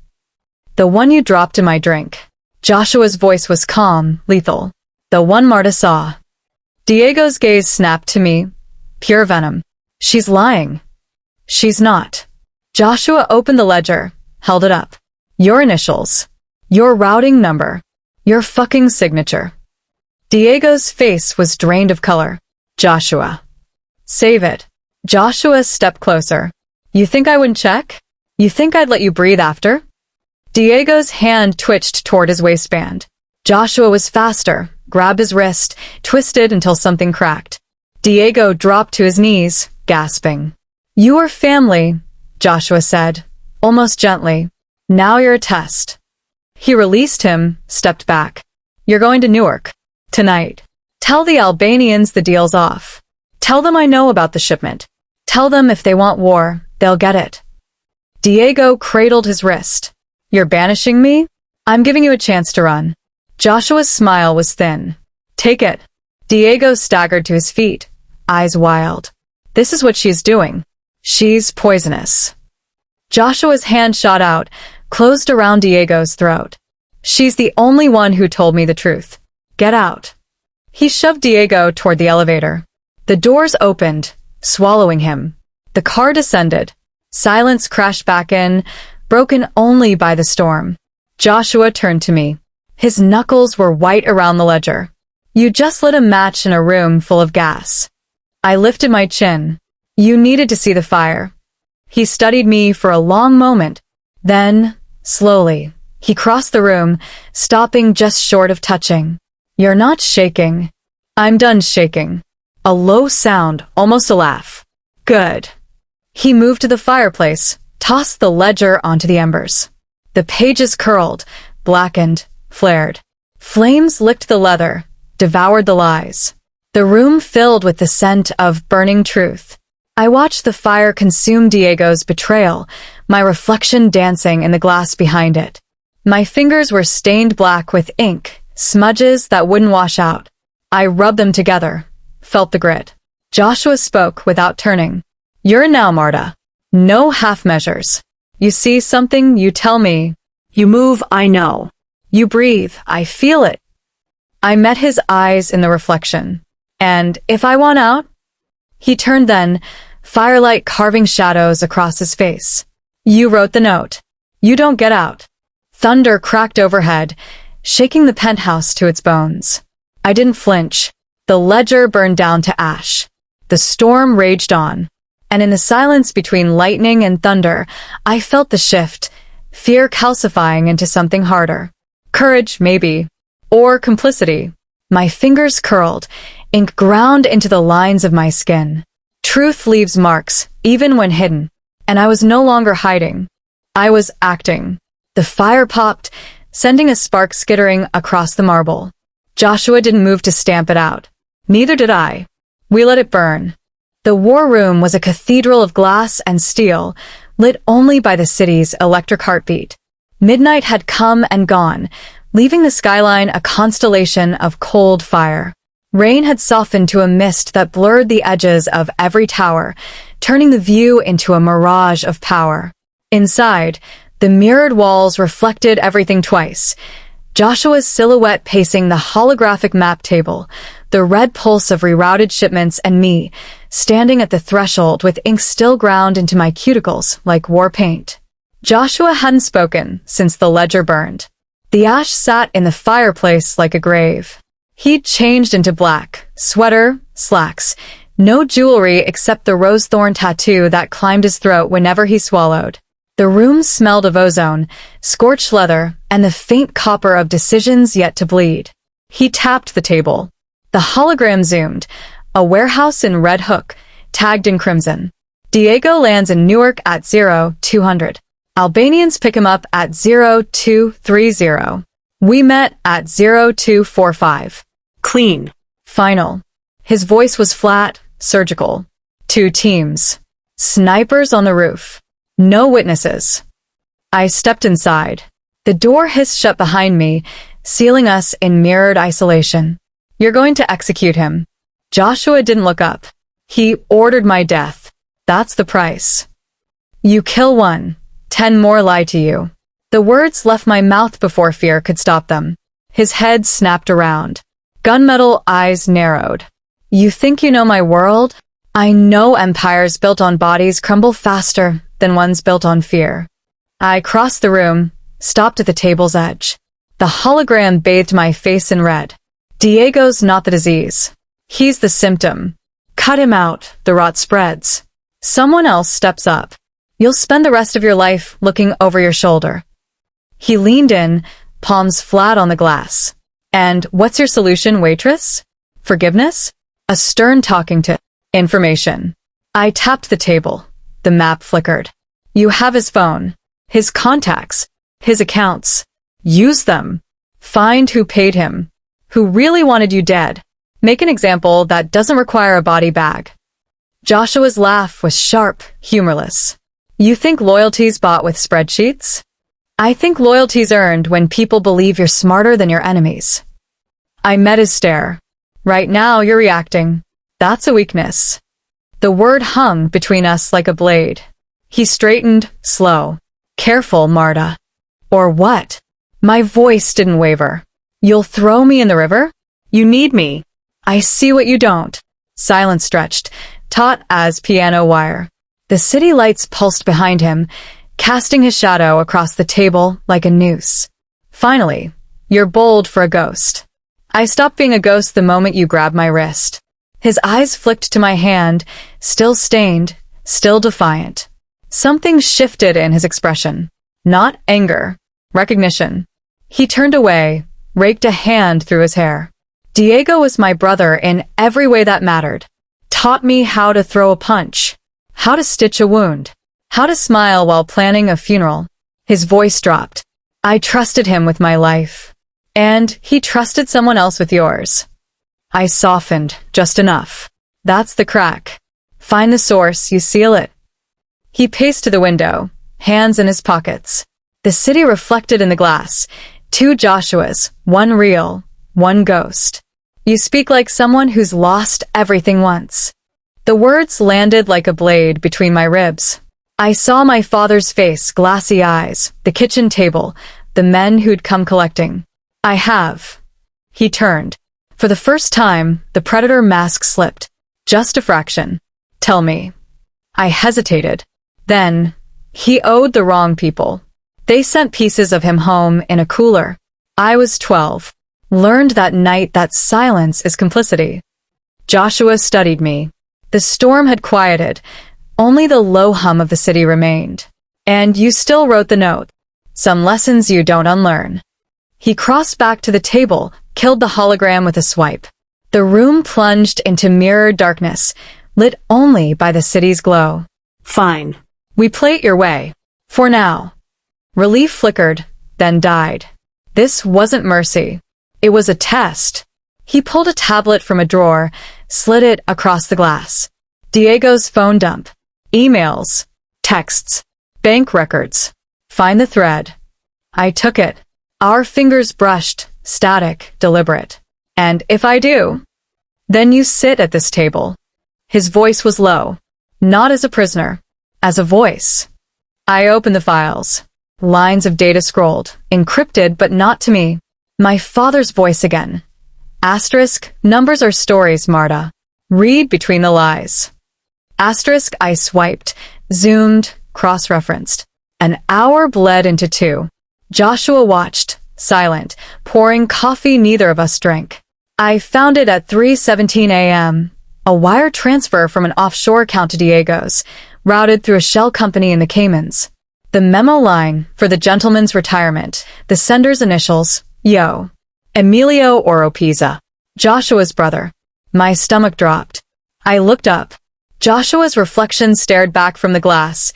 The one you dropped in my drink. Joshua's voice was calm, lethal. The one Marta saw. Diego's gaze snapped to me. Pure venom. She's lying. She's not. Joshua opened the ledger, held it up. Your initials. Your routing number. Your fucking signature. Diego's face was drained of color. Joshua. Save it. Joshua stepped closer. You think I wouldn't check? You think I'd let you breathe after? Diego's hand twitched toward his waistband. Joshua was faster, grabbed his wrist, twisted until something cracked. Diego dropped to his knees, gasping. "You are family," Joshua said, almost gently. "Now you're a test." He released him, stepped back. "You're going to Newark. Tonight. Tell the Albanians the deal's off. Tell them I know about the shipment. Tell them if they want war, they'll get it." Diego cradled his wrist. "You're banishing me? I'm giving you a chance to run." Joshua's smile was thin. "Take it." Diego staggered to his feet, eyes wild. "This is what she's doing. She's poisonous." Joshua's hand shot out, closed around Diego's throat. "She's the only one who told me the truth. Get out." He shoved Diego toward the elevator. The doors opened, swallowing him. The car descended. Silence crashed back in, broken only by the storm. Joshua turned to me. His knuckles were white around the ledger. "You just lit a match in a room full of gas." I lifted my chin. "You needed to see the fire." He studied me for a long moment. Then, slowly, he crossed the room, stopping just short of touching. "You're not shaking." "I'm done shaking." A low sound, almost a laugh. "Good." He moved to the fireplace, tossed the ledger onto the embers. The pages curled, blackened, flared. Flames licked the leather, devoured the lies. The room filled with the scent of burning truth. I watched the fire consume Diego's betrayal, my reflection dancing in the glass behind it. My fingers were stained black with ink, smudges that wouldn't wash out. I rubbed them together, felt the grit. Joshua spoke without turning. "You're in now, Marta. No half measures. You see something, you tell me. You move, I know. You breathe, I feel it." I met his eyes in the reflection. "And if I want out?" He turned then, firelight carving shadows across his face. "You wrote the note. You don't get out." Thunder cracked overhead, shaking the penthouse to its bones. I didn't flinch. The ledger burned down to ash. The storm raged on. And in the silence between lightning and thunder, I felt the shift, fear calcifying into something harder. Courage, maybe. Or complicity. My fingers curled, ink ground into the lines of my skin. Truth leaves marks, even when hidden. And I was no longer hiding. I was acting. The fire popped, sending a spark skittering across the marble. Joshua didn't move to stamp it out. Neither did I. We let it burn. The war room was a cathedral of glass and steel, lit only by the city's electric heartbeat. Midnight had come and gone, leaving the skyline a constellation of cold fire. Rain had softened to a mist that blurred the edges of every tower, turning the view into a mirage of power. Inside, the mirrored walls reflected everything twice. Joshua's silhouette pacing the holographic map table, the red pulse of rerouted shipments, and me, standing at the threshold with ink still ground into my cuticles like war paint. Joshua hadn't spoken since the ledger burned. The ash sat in the fireplace like a grave. He'd changed into black, sweater, slacks, no jewelry except the rose-thorn tattoo that climbed his throat whenever he swallowed. The room smelled of ozone, scorched leather, and the faint copper of decisions yet to bleed. He tapped the table. The hologram zoomed, a warehouse in Red Hook, tagged in crimson. Diego lands in Newark at 0200. Albanians pick him up at 0230. We met at 0245. Clean. Final. His voice was flat, surgical. 2 teams. Snipers on the roof. No witnesses. I stepped inside. The door hissed shut behind me, sealing us in mirrored isolation. "You're going to execute him." Joshua didn't look up. "He ordered my death. That's the price. You kill one, 10 more lie to you." The words left my mouth before fear could stop them. His head snapped around. Gunmetal eyes narrowed. "You think you know my world? I know empires built on bodies crumble faster than ones built on fear." I crossed the room, stopped at the table's edge. The hologram bathed my face in red. "Diego's not the disease. He's the symptom. Cut him out, the rot spreads. Someone else steps up. You'll spend the rest of your life looking over your shoulder." He leaned in, palms flat on the glass. "And what's your solution, Waitress? Forgiveness?" A stern talking to information. I tapped the table. The map flickered. You have his phone, his contacts, his accounts. Use them. Find who paid him, who really wanted you dead. Make an example that doesn't require a body bag. Joshua's laugh was sharp, humorless. You think loyalty's bought with spreadsheets? I think loyalty's earned when people believe you're smarter than your enemies. I met his stare. Right now you're reacting. That's a weakness. The word hung between us like a blade. He straightened, slow. Careful, Marta. Or what? My voice didn't waver. You'll throw me in the river? You need me. I see what you don't. Silence stretched, taut as piano wire. The city lights pulsed behind him, casting his shadow across the table like a noose. Finally, you're bold for a ghost. I stopped being a ghost the moment you grabbed my wrist. His eyes flicked to my hand, still stained, still defiant. Something shifted in his expression. Not anger, recognition. He turned away, raked a hand through his hair. Diego was my brother in every way that mattered. Taught me how to throw a punch, how to stitch a wound, how to smile while planning a funeral. His voice dropped. I trusted him with my life. And he trusted someone else with yours. I softened, just enough. That's the crack. Find the source, you seal it. He paced to the window, hands in his pockets. The city reflected in the glass. 2 Joshuas, one real, one ghost. You speak like someone who's lost everything once. The words landed like a blade between my ribs. I saw my father's face, glassy eyes, the kitchen table, the men who'd come collecting. I have. He turned. For the first time, the predator mask slipped. Just a fraction. Tell me. I hesitated. Then, he owed the wrong people. They sent pieces of him home in a cooler. I was 12. Learned that night that silence is complicity. Joshua studied me. The storm had quieted. Only the low hum of the city remained. And you still wrote the note. Some lessons you don't unlearn. He crossed back to the table, killed the hologram with a swipe. The room plunged into mirrored darkness, lit only by the city's glow. Fine. We play it your way. For now. Relief flickered, then died. This wasn't mercy. It was a test. He pulled a tablet from a drawer, slid it across the glass. Diego's phone dump. Emails. Texts. Bank records. Find the thread. I took it. Our fingers brushed, static, deliberate. And if I do, then you sit at this table. His voice was low. Not as a prisoner. As a voice. I opened the files. Lines of data scrolled, encrypted but not to me. My father's voice again. Asterisk, numbers are stories, Marta. Read between the lies. Asterisk, I swiped, zoomed, cross-referenced. An hour bled into 2. Joshua watched, silent, pouring coffee neither of us drank. I found it at 3:17 a.m. A wire transfer from an offshore account to Diego's, routed through a shell company in the Caymans. The memo line, for the gentleman's retirement, the sender's initials, Yo. Emilio Oropeza. Joshua's brother. My stomach dropped. I looked up. Joshua's reflection stared back from the glass.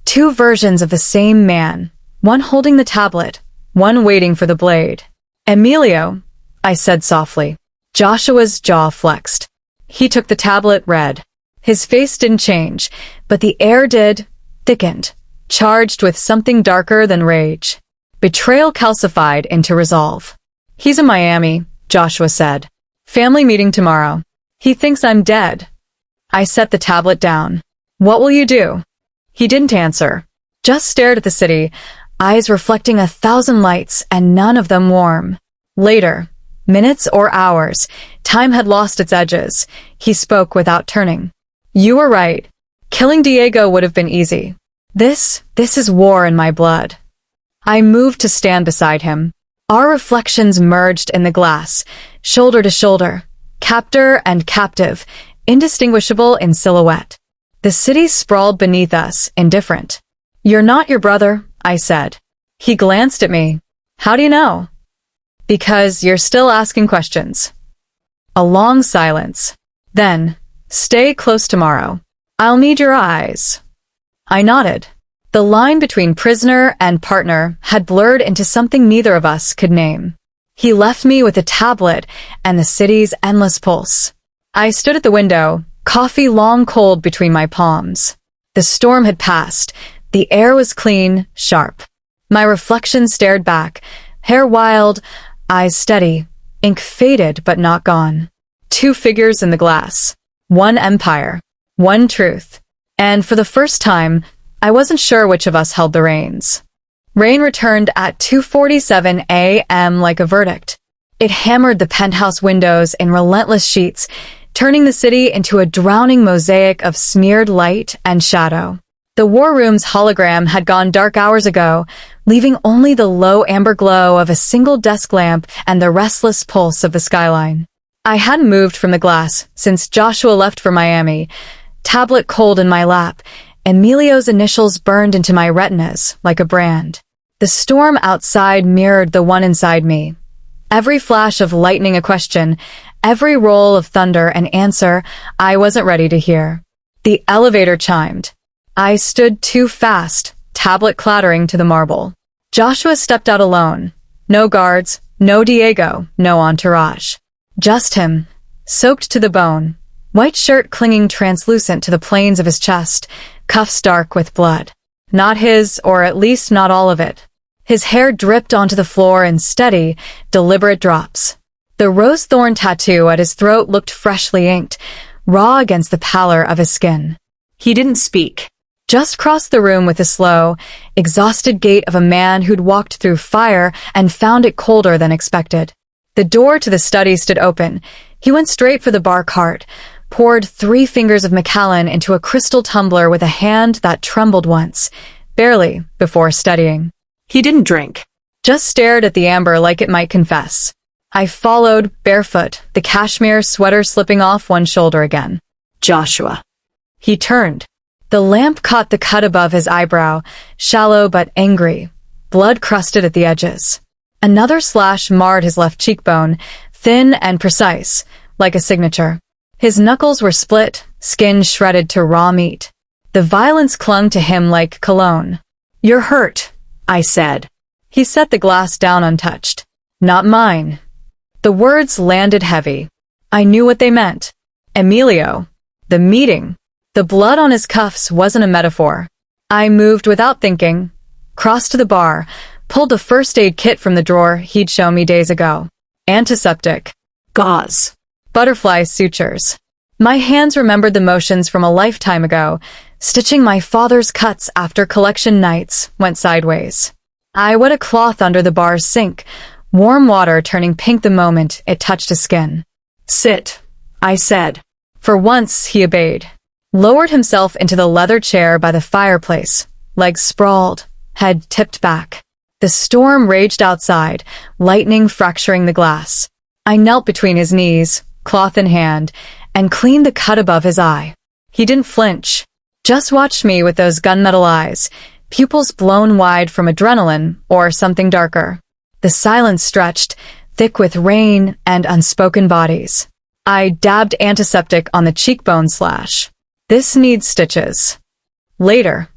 2 versions of the same man. One holding the tablet, one waiting for the blade. Emilio, I said softly. Joshua's jaw flexed. He took the tablet, read. His face didn't change, but the air did, thickened, charged with something darker than rage. Betrayal calcified into resolve. He's in Miami, Joshua said. Family meeting tomorrow. He thinks I'm dead. I set the tablet down. What will you do? He didn't answer. Just stared at the city, eyes reflecting 1,000 lights and none of them warm. Later, minutes or hours, time had lost its edges. He spoke without turning. You were right. Killing Diego would have been easy. This is war in my blood. I moved to stand beside him. Our reflections merged in the glass, shoulder to shoulder, captor and captive, indistinguishable in silhouette. The city sprawled beneath us, indifferent. You're not your brother, I said. He glanced at me. How do you know? Because you're still asking questions. A long silence. Then, stay close tomorrow. I'll need your eyes. I nodded. The line between prisoner and partner had blurred into something neither of us could name. He left me with a tablet and the city's endless pulse. I stood at the window, coffee long cold between my palms. The storm had passed. The air was clean, sharp. My reflection stared back, hair wild, eyes steady, ink faded but not gone. Two figures in the glass. One empire. One truth. And for the first time, I wasn't sure which of us held the reins. Rain returned at 2:47 a.m. like a verdict. It hammered the penthouse windows in relentless sheets, turning the city into a drowning mosaic of smeared light and shadow. The war room's hologram had gone dark hours ago, leaving only the low amber glow of a single desk lamp and the restless pulse of the skyline. I hadn't moved from the glass since Joshua left for Miami, tablet cold in my lap, Emilio's initials burned into my retinas like a brand. The storm outside mirrored the one inside me. Every flash of lightning a question, every roll of thunder an answer I wasn't ready to hear. The elevator chimed. I stood too fast, tablet clattering to the marble. Joshua stepped out alone. No guards, no Diego, no entourage. Just him, soaked to the bone, white shirt clinging translucent to the planes of his chest, cuffs dark with blood. Not his, or at least not all of it. His hair dripped onto the floor in steady, deliberate drops. The rose thorn tattoo at his throat looked freshly inked, raw against the pallor of his skin. He didn't speak. Just crossed the room with the slow, exhausted gait of a man who'd walked through fire and found it colder than expected. The door to the study stood open. He went straight for the bar cart, poured 3 fingers of Macallan into a crystal tumbler with a hand that trembled once, barely, before steadying. He didn't drink. Just stared at the amber like it might confess. I followed, barefoot, the cashmere sweater slipping off one shoulder again. Joshua. He turned. The lamp caught the cut above his eyebrow, shallow but angry, blood crusted at the edges. Another slash marred his left cheekbone, thin and precise, like a signature. His knuckles were split, skin shredded to raw meat. The violence clung to him like cologne. "You're hurt," I said. He set the glass down untouched. "Not mine." The words landed heavy. I knew what they meant. Emilio. The meeting. The blood on his cuffs wasn't a metaphor. I moved without thinking, crossed to the bar, pulled the first aid kit from the drawer he'd shown me days ago. Antiseptic. Gauze. Butterfly sutures. My hands remembered the motions from a lifetime ago. Stitching my father's cuts after collection nights went sideways. I wet a cloth under the bar's sink, warm water turning pink the moment it touched his skin. "Sit," I said. For once, he obeyed. Lowered himself into the leather chair by the fireplace, legs sprawled, head tipped back. The storm raged outside, lightning fracturing the glass. I knelt between his knees, cloth in hand, and cleaned the cut above his eye. He didn't flinch, just watched me with those gunmetal eyes, pupils blown wide from adrenaline or something darker. The silence stretched, thick with rain and unspoken bodies. I dabbed antiseptic on the cheekbone slash. "This needs stitches." Later.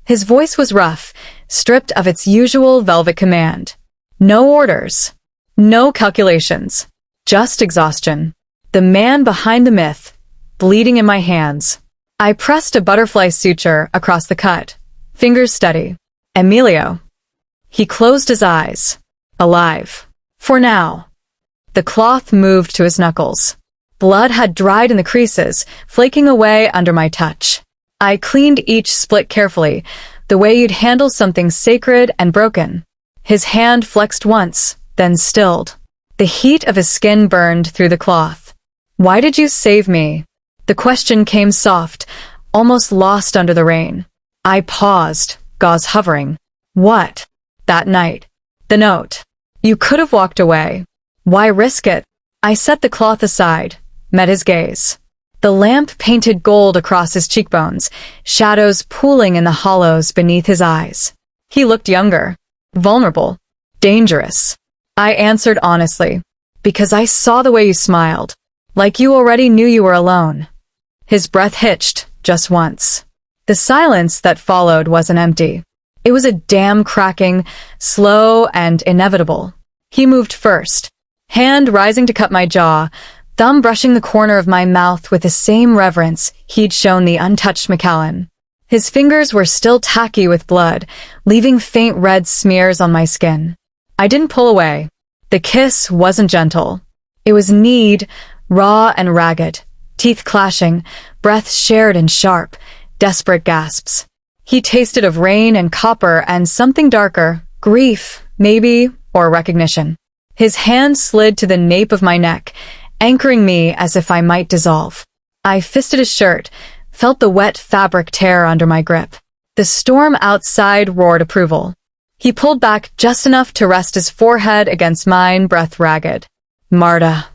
His voice was rough, stripped of its usual velvet command. No orders. No calculations. Just exhaustion. The man behind the myth, bleeding in my hands. I pressed a butterfly suture across the cut, fingers steady. "Emilio." He closed his eyes. Alive. For now. The cloth moved to his knuckles. Blood had dried in the creases, flaking away under my touch. I cleaned each split carefully, the way you'd handle something sacred and broken. His hand flexed once, then stilled. The heat of his skin burned through the cloth. "Why did you save me?" The question came soft, almost lost under the rain. I paused, gauze hovering. "What?" That night. The note. "You could have walked away. Why risk it?" I set the cloth aside, met his gaze. The lamp painted gold across his cheekbones, shadows pooling in the hollows beneath his eyes. He looked younger, vulnerable, dangerous. I answered honestly, "Because I saw the way you smiled." Like you already knew you were alone. His breath hitched, just once. The silence that followed wasn't empty. It was a damn cracking, slow and inevitable. He moved first, hand rising to cut my jaw, thumb brushing the corner of my mouth with the same reverence he'd shown the untouched McAllen. His fingers were still tacky with blood, leaving faint red smears on my skin. I didn't pull away. The kiss wasn't gentle. It was kneed, raw and ragged, teeth clashing, breath shared and sharp, desperate gasps. He tasted of rain and copper and something darker, grief, maybe, or recognition. His hand slid to the nape of my neck, anchoring me as if I might dissolve. I fisted his shirt, felt the wet fabric tear under my grip. The storm outside roared approval. He pulled back just enough to rest his forehead against mine, breath ragged. Marta.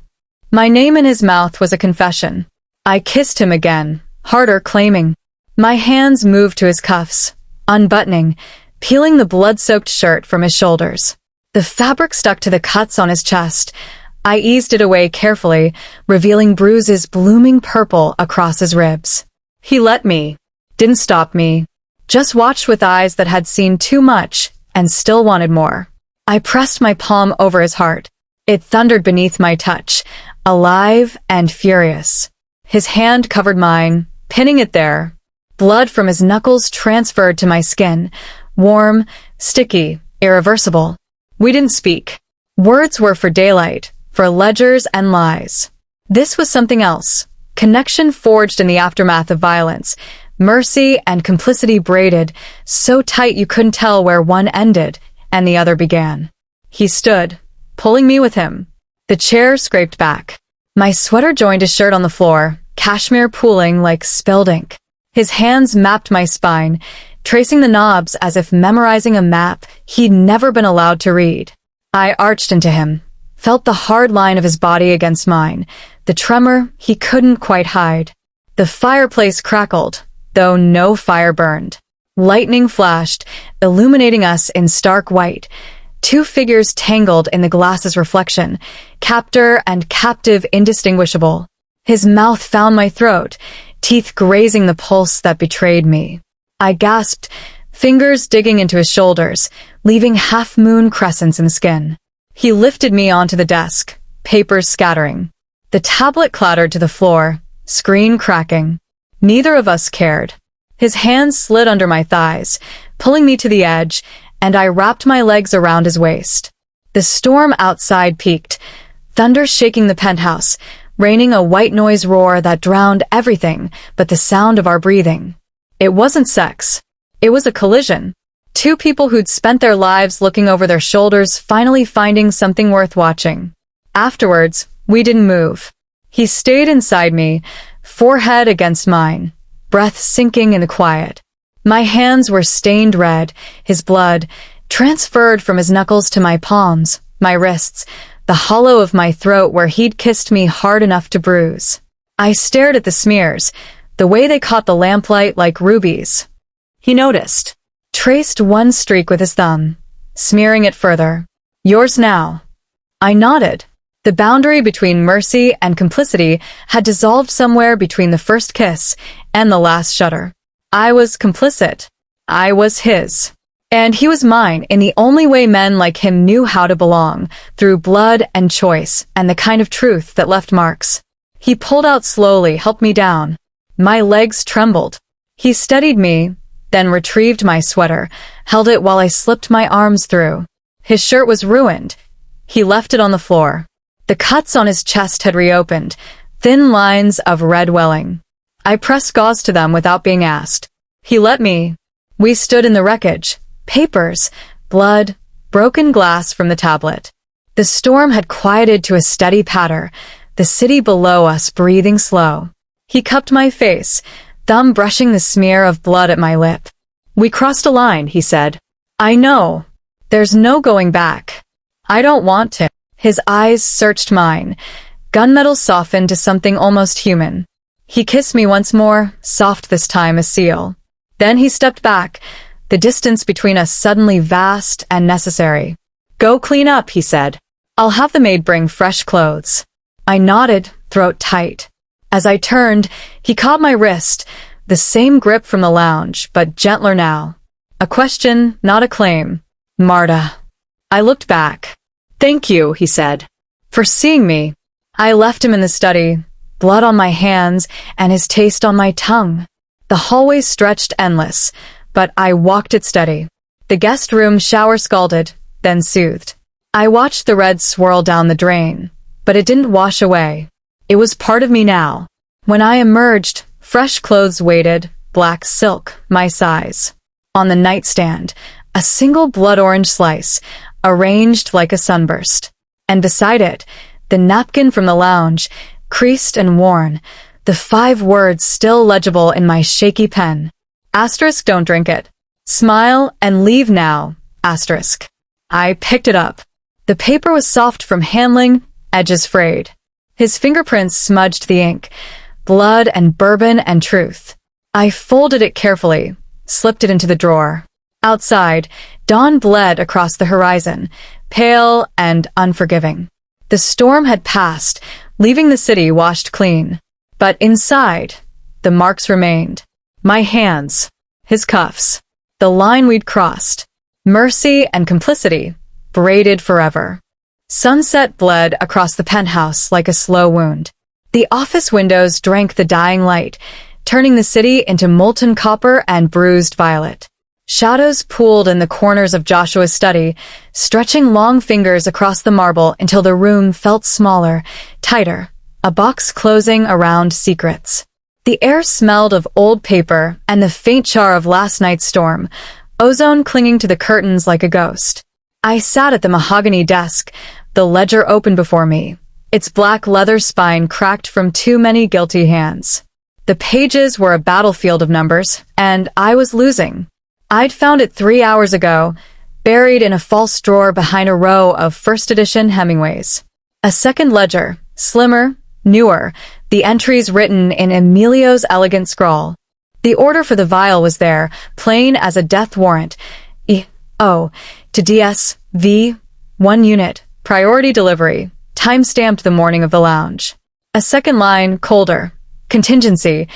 My name in his mouth was a confession. I kissed him again, harder claiming. My hands moved to his cuffs, unbuttoning, peeling the blood-soaked shirt from his shoulders. The fabric stuck to the cuts on his chest. I eased it away carefully, revealing bruises blooming purple across his ribs. He let me, didn't stop me, just watched with eyes that had seen too much and still wanted more. I pressed my palm over his heart. It thundered beneath my touch, alive and furious. His hand covered mine, pinning it there. Blood from his knuckles transferred to my skin, warm, sticky, irreversible. We didn't speak. Words were for daylight, for ledgers and lies. This was something else. Connection forged in the aftermath of violence. Mercy and complicity braided, so tight you couldn't tell where one ended and the other began. He stood, pulling me with him. The chair scraped back. My sweater joined his shirt on the floor, cashmere pooling like spilled ink. His hands mapped my spine, tracing the knobs as if memorizing a map he'd never been allowed to read. I arched into him, felt the hard line of his body against mine, the tremor he couldn't quite hide. The fireplace crackled, though no fire burned. Lightning flashed, illuminating us in stark white. Two figures tangled in the glass's reflection, captor and captive indistinguishable. His mouth found my throat, teeth grazing the pulse that betrayed me. I gasped, fingers digging into his shoulders, leaving half-moon crescents in the skin. He lifted me onto the desk, papers scattering. The tablet clattered to the floor, screen cracking. Neither of us cared. His hands slid under my thighs, pulling me to the edge, and I wrapped my legs around his waist. The storm outside peaked, thunder shaking the penthouse, raining a white noise roar that drowned everything but the sound of our breathing. It wasn't sex. It was a collision. Two people who'd spent their lives looking over their shoulders finally finding something worth watching. Afterwards, we didn't move. He stayed inside me, forehead against mine, breath sinking in the quiet. My hands were stained red, his blood transferred from his knuckles to my palms, my wrists, the hollow of my throat where he'd kissed me hard enough to bruise. I stared at the smears, the way they caught the lamplight like rubies. He noticed, traced one streak with his thumb, smearing it further. Yours now. I nodded. The boundary between mercy and complicity had dissolved somewhere between the first kiss and the last shudder. I was complicit. I was his. And he was mine in the only way men like him knew how to belong, through blood and choice and the kind of truth that left marks. He pulled out slowly, helped me down. My legs trembled. He steadied me, then retrieved my sweater, held it while I slipped my arms through. His shirt was ruined. He left it on the floor. The cuts on his chest had reopened, thin lines of red welling. I pressed gauze to them without being asked. He let me. We stood in the wreckage. Papers, blood, broken glass from the tablet. The storm had quieted to a steady patter, the city below us breathing slow. He cupped my face, thumb brushing the smear of blood at my lip. We crossed a line, he said. I know. There's no going back. I don't want to. His eyes searched mine. Gunmetal softened to something almost human. He kissed me once more, soft this time as seal. Then he stepped back, the distance between us suddenly vast and necessary. Go clean up, he said. I'll have the maid bring fresh clothes. I nodded, throat tight. As I turned, he caught my wrist, the same grip from the lounge, but gentler now. A question, not a claim. Marta. I looked back. Thank you, he said. For seeing me. I left him in the study, blood on my hands and his taste on my tongue. The hallway stretched endless, but I walked it steady. The guest room shower scalded, then soothed. I watched the red swirl down the drain, but it didn't wash away. It was part of me now. When I emerged, fresh clothes waited, black silk, my size. On the nightstand, a single blood orange slice, arranged like a sunburst. And beside it, the napkin from the lounge, creased and worn, the 5 words still legible in my shaky pen. Asterisk, don't drink it. Smile and leave now. Asterisk. I picked it up. The paper was soft from handling, edges frayed. His fingerprints smudged the ink, blood and bourbon and truth. I folded it carefully, slipped it into the drawer. Outside, dawn bled across the horizon, pale and unforgiving. The storm had passed, leaving the city washed clean. But inside, the marks remained. My hands, his cuffs, the line we'd crossed. Mercy and complicity, braided forever. Sunset bled across the penthouse like a slow wound. The office windows drank the dying light, turning the city into molten copper and bruised violet. Shadows pooled in the corners of Joshua's study, stretching long fingers across the marble until the room felt smaller, tighter, a box closing around secrets. The air smelled of old paper and the faint char of last night's storm, ozone clinging to the curtains like a ghost. I sat at the mahogany desk, the ledger open before me, its black leather spine cracked from too many guilty hands. The pages were a battlefield of numbers, and I was losing. I'd found it 3 hours ago, buried in a false drawer behind a row of first edition Hemingways. A second ledger, slimmer, newer, the entries written in Emilio's elegant scrawl. The order for the vial was there, plain as a death warrant. E.O. to D.S.V. 1 unit, priority delivery, time-stamped the morning of the lounge. A second line, colder. Contingency.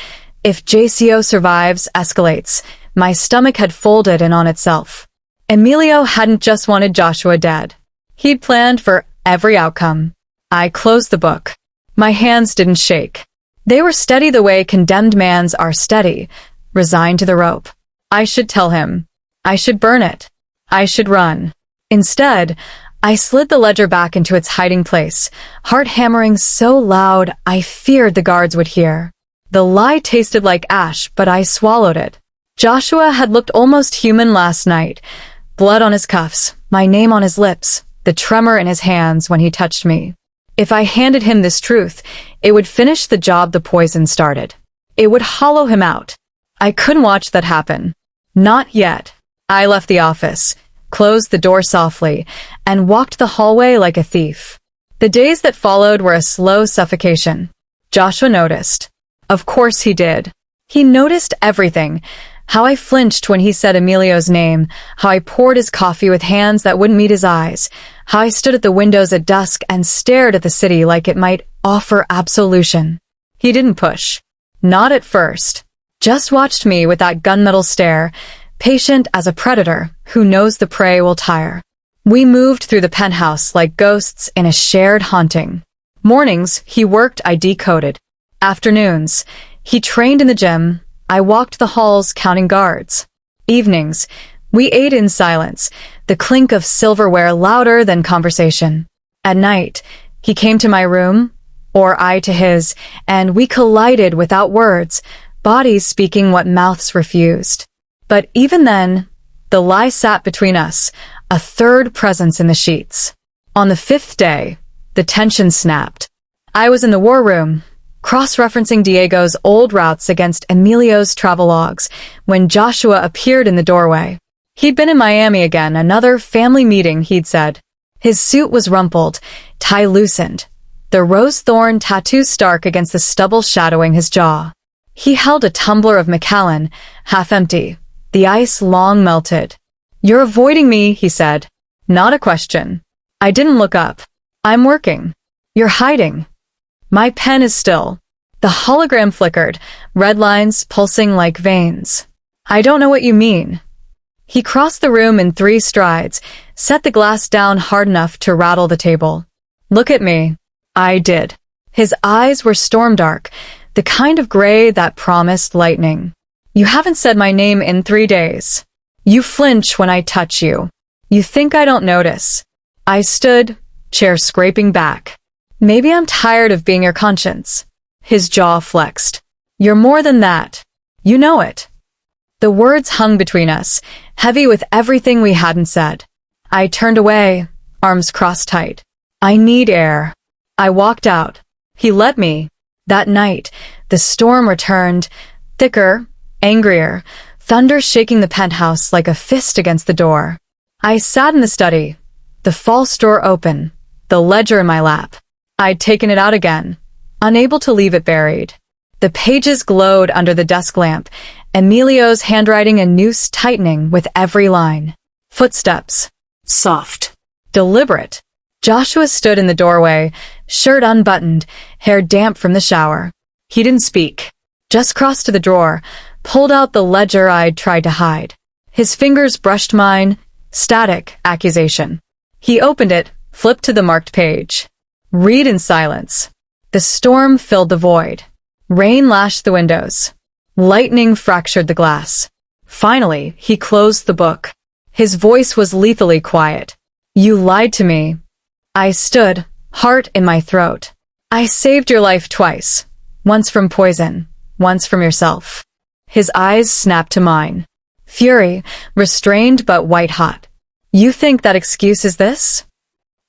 If JCO survives, escalates. My stomach had folded in on itself. Emilio hadn't just wanted Joshua dead. He'd planned for every outcome. I closed the book. My hands didn't shake. They were steady the way condemned mans are steady, resigned to the rope. I should tell him. I should burn it. I should run. Instead, I slid the ledger back into its hiding place, heart hammering so loud I feared the guards would hear. The lie tasted like ash, but I swallowed it. Joshua had looked almost human last night. Blood on his cuffs, my name on his lips, the tremor in his hands when he touched me. If I handed him this truth, it would finish the job the poison started. It would hollow him out. I couldn't watch that happen. Not yet. I left the office, closed the door softly, and walked the hallway like a thief. The days that followed were a slow suffocation. Joshua noticed. Of course he did. He noticed everything. How I flinched when he said Emilio's name, how I poured his coffee with hands that wouldn't meet his eyes, how I stood at the windows at dusk and stared at the city like it might offer absolution. He didn't push. Not at first. Just watched me with that gunmetal stare, patient as a predator who knows the prey will tire. We moved through the penthouse like ghosts in a shared haunting. Mornings, he worked, I decoded. Afternoons, he trained in the gym. I walked the halls counting guards. Evenings, we ate in silence, the clink of silverware louder than conversation. At night, he came to my room, or I to his, and we collided without words, bodies speaking what mouths refused. But even then, the lie sat between us, a third presence in the sheets. On the 5th day, the tension snapped. I was in the war room, cross-referencing Diego's old routes against Emilio's travelogues, when Joshua appeared in the doorway. He'd been in Miami again, another family meeting, he'd said. His suit was rumpled, tie loosened, the rose-thorn tattoo stark against the stubble shadowing his jaw. He held a tumbler of Macallan, half empty, the ice long melted. "You're avoiding me," he said. "Not a question." I didn't look up. "I'm working." "You're hiding." My pen is still. The hologram flickered, red lines pulsing like veins. I don't know what you mean. He crossed the room in 3 strides, set the glass down hard enough to rattle the table. Look at me. I did. His eyes were storm dark, the kind of gray that promised lightning. You haven't said my name in 3 days. You flinch when I touch you. You think I don't notice. I stood, chair scraping back. Maybe I'm tired of being your conscience. His jaw flexed. You're more than that. You know it. The words hung between us, heavy with everything we hadn't said. I turned away, arms crossed tight. I need air. I walked out. He let me. That night, the storm returned, thicker, angrier, thunder shaking the penthouse like a fist against the door. I sat in the study, the false door open, the ledger in my lap. I'd taken it out again, unable to leave it buried. The pages glowed under the desk lamp, Emilio's handwriting a noose tightening with every line. Footsteps. Soft. Deliberate. Joshua stood in the doorway, shirt unbuttoned, hair damp from the shower. He didn't speak, just crossed to the drawer, pulled out the ledger I'd tried to hide. His fingers brushed mine, static accusation. He opened it, flipped to the marked page. Read in silence. The storm filled the void. Rain lashed the windows. Lightning fractured the glass. Finally, he closed the book. His voice was lethally quiet. You lied to me. I stood, heart in my throat. I saved your life twice. Once from poison, once from yourself. His eyes snapped to mine. Fury, restrained but white-hot. You think that excuses this?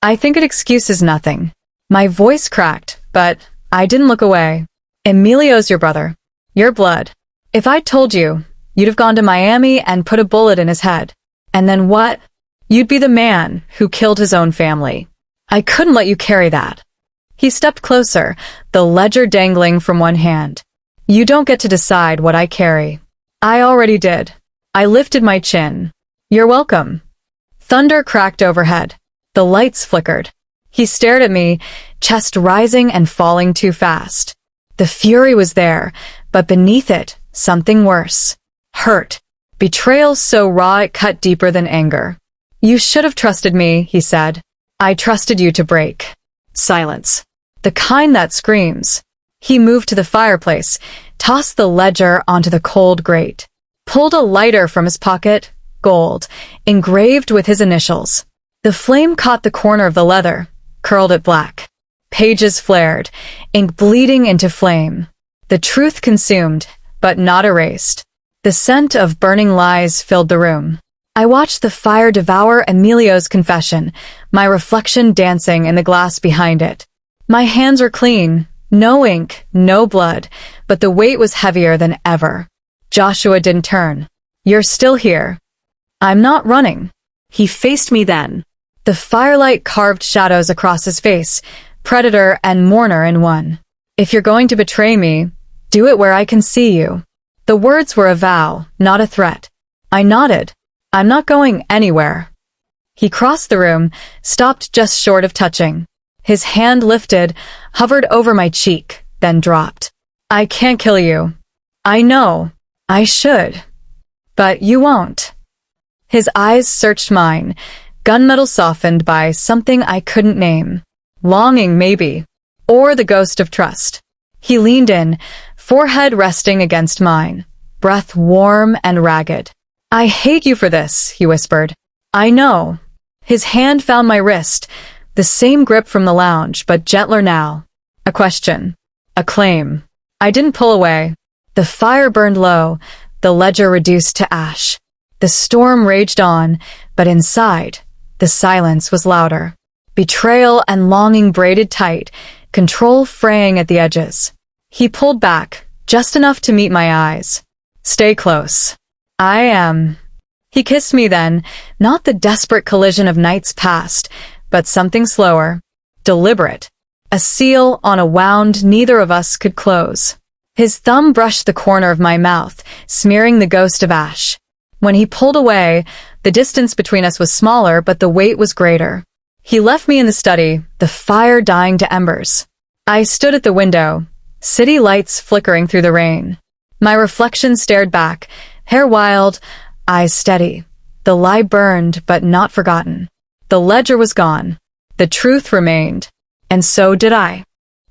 I think it excuses nothing. My voice cracked, but I didn't look away. Emilio's your brother. Your blood. If I'd told you, you'd have gone to Miami and put a bullet in his head. And then what? You'd be the man who killed his own family. I couldn't let you carry that. He stepped closer, the ledger dangling from one hand. You don't get to decide what I carry. I already did. I lifted my chin. You're welcome. Thunder cracked overhead. The lights flickered. He stared at me, chest rising and falling too fast. The fury was there, but beneath it, something worse. Hurt. Betrayal so raw it cut deeper than anger. You should have trusted me, he said. I trusted you to break. Silence. The kind that screams. He moved to the fireplace, tossed the ledger onto the cold grate, pulled a lighter from his pocket, gold, engraved with his initials. The flame caught the corner of the leather, curled it black. Pages flared, ink bleeding into flame. The truth consumed, but not erased. The scent of burning lies filled the room. I watched the fire devour Emilio's confession, my reflection dancing in the glass behind it. My hands were clean, no ink, no blood, but the weight was heavier than ever. Joshua didn't turn. You're still here. I'm not running. He faced me then. The firelight carved shadows across his face, predator and mourner in one. If you're going to betray me, do it where I can see you. The words were a vow, not a threat. I nodded. I'm not going anywhere. He crossed the room, stopped just short of touching. His hand lifted, hovered over my cheek, then dropped. I can't kill you. I know. I should. But you won't. His eyes searched mine, gunmetal softened by something I couldn't name. Longing, maybe. Or the ghost of trust. He leaned in, forehead resting against mine, breath warm and ragged. I hate you for this, he whispered. I know. His hand found my wrist, the same grip from the lounge, but gentler now. A question. A claim. I didn't pull away. The fire burned low, the ledger reduced to ash. The storm raged on, but inside, the silence was louder. Betrayal and longing braided tight, control fraying at the edges. He pulled back, just enough to meet my eyes. Stay close. I am. He kissed me then, not the desperate collision of nights past, but something slower, deliberate. A seal on a wound neither of us could close. His thumb brushed the corner of my mouth, smearing the ghost of ash. When he pulled away, the distance between us was smaller, but the weight was greater. He left me in the study, the fire dying to embers. I stood at the window, city lights flickering through the rain. My reflection stared back, hair wild, eyes steady. The lie burned, but not forgotten. The ledger was gone. The truth remained. And so did I.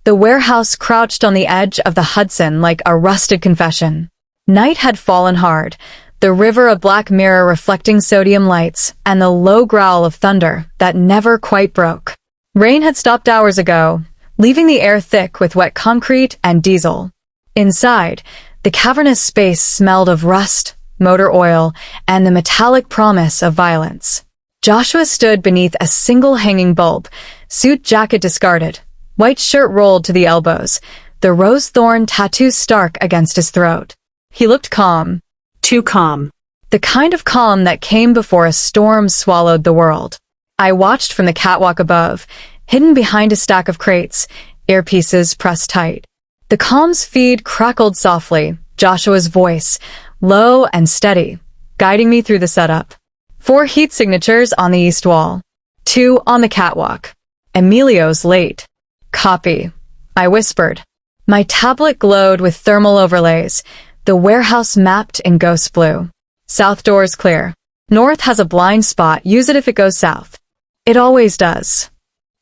The warehouse crouched on the edge of the Hudson like a rusted confession. Night had fallen hard, the river a black mirror reflecting sodium lights, and the low growl of thunder that never quite broke. Rain had stopped hours ago, leaving the air thick with wet concrete and diesel. Inside, the cavernous space smelled of rust, motor oil, and the metallic promise of violence. Joshua stood beneath a single hanging bulb, suit jacket discarded, white shirt rolled to the elbows, the rose thorn tattoo stark against his throat. He looked calm. Too calm. The kind of calm that came before a storm swallowed the world. I watched from the catwalk above, hidden behind a stack of crates, earpieces pressed tight. The calm's feed crackled softly, Joshua's voice, low and steady, guiding me through the setup. 4 heat signatures on the east wall. 2 on the catwalk. Emilio's late. Copy. I whispered. My tablet glowed with thermal overlays, the warehouse mapped in ghost blue. South door's clear. North has a blind spot, use it if it goes south. It always does.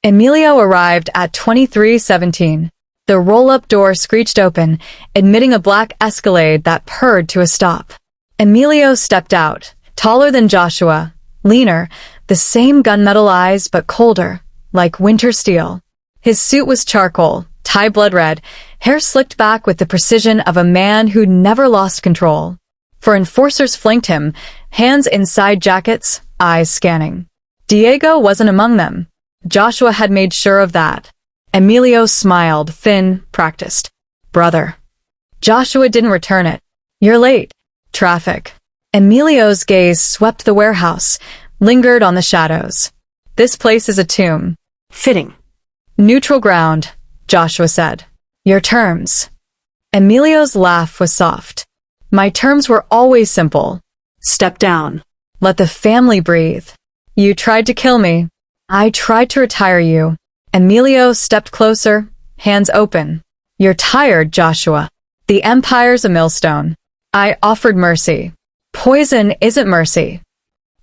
Emilio arrived at 2317. The roll-up door screeched open, admitting a black Escalade that purred to a stop. Emilio stepped out, taller than Joshua, leaner, the same gunmetal eyes but colder, like winter steel. His suit was charcoal, tie blood red, hair slicked back with the precision of a man who'd never lost control. 4 enforcers flanked him, hands inside jackets, eyes scanning. Diego wasn't among them. Joshua had made sure of that. Emilio smiled, thin, practiced. Brother. Joshua didn't return it. You're late. Traffic. Emilio's gaze swept the warehouse, lingered on the shadows. This place is a tomb. Fitting. Neutral ground, Joshua said. Your terms. Emilio's laugh was soft. My terms were always simple. Step down. Let the family breathe. You tried to kill me. I tried to retire you. Emilio stepped closer, hands open. You're tired, Joshua. The empire's a millstone. I offered mercy. Poison isn't mercy.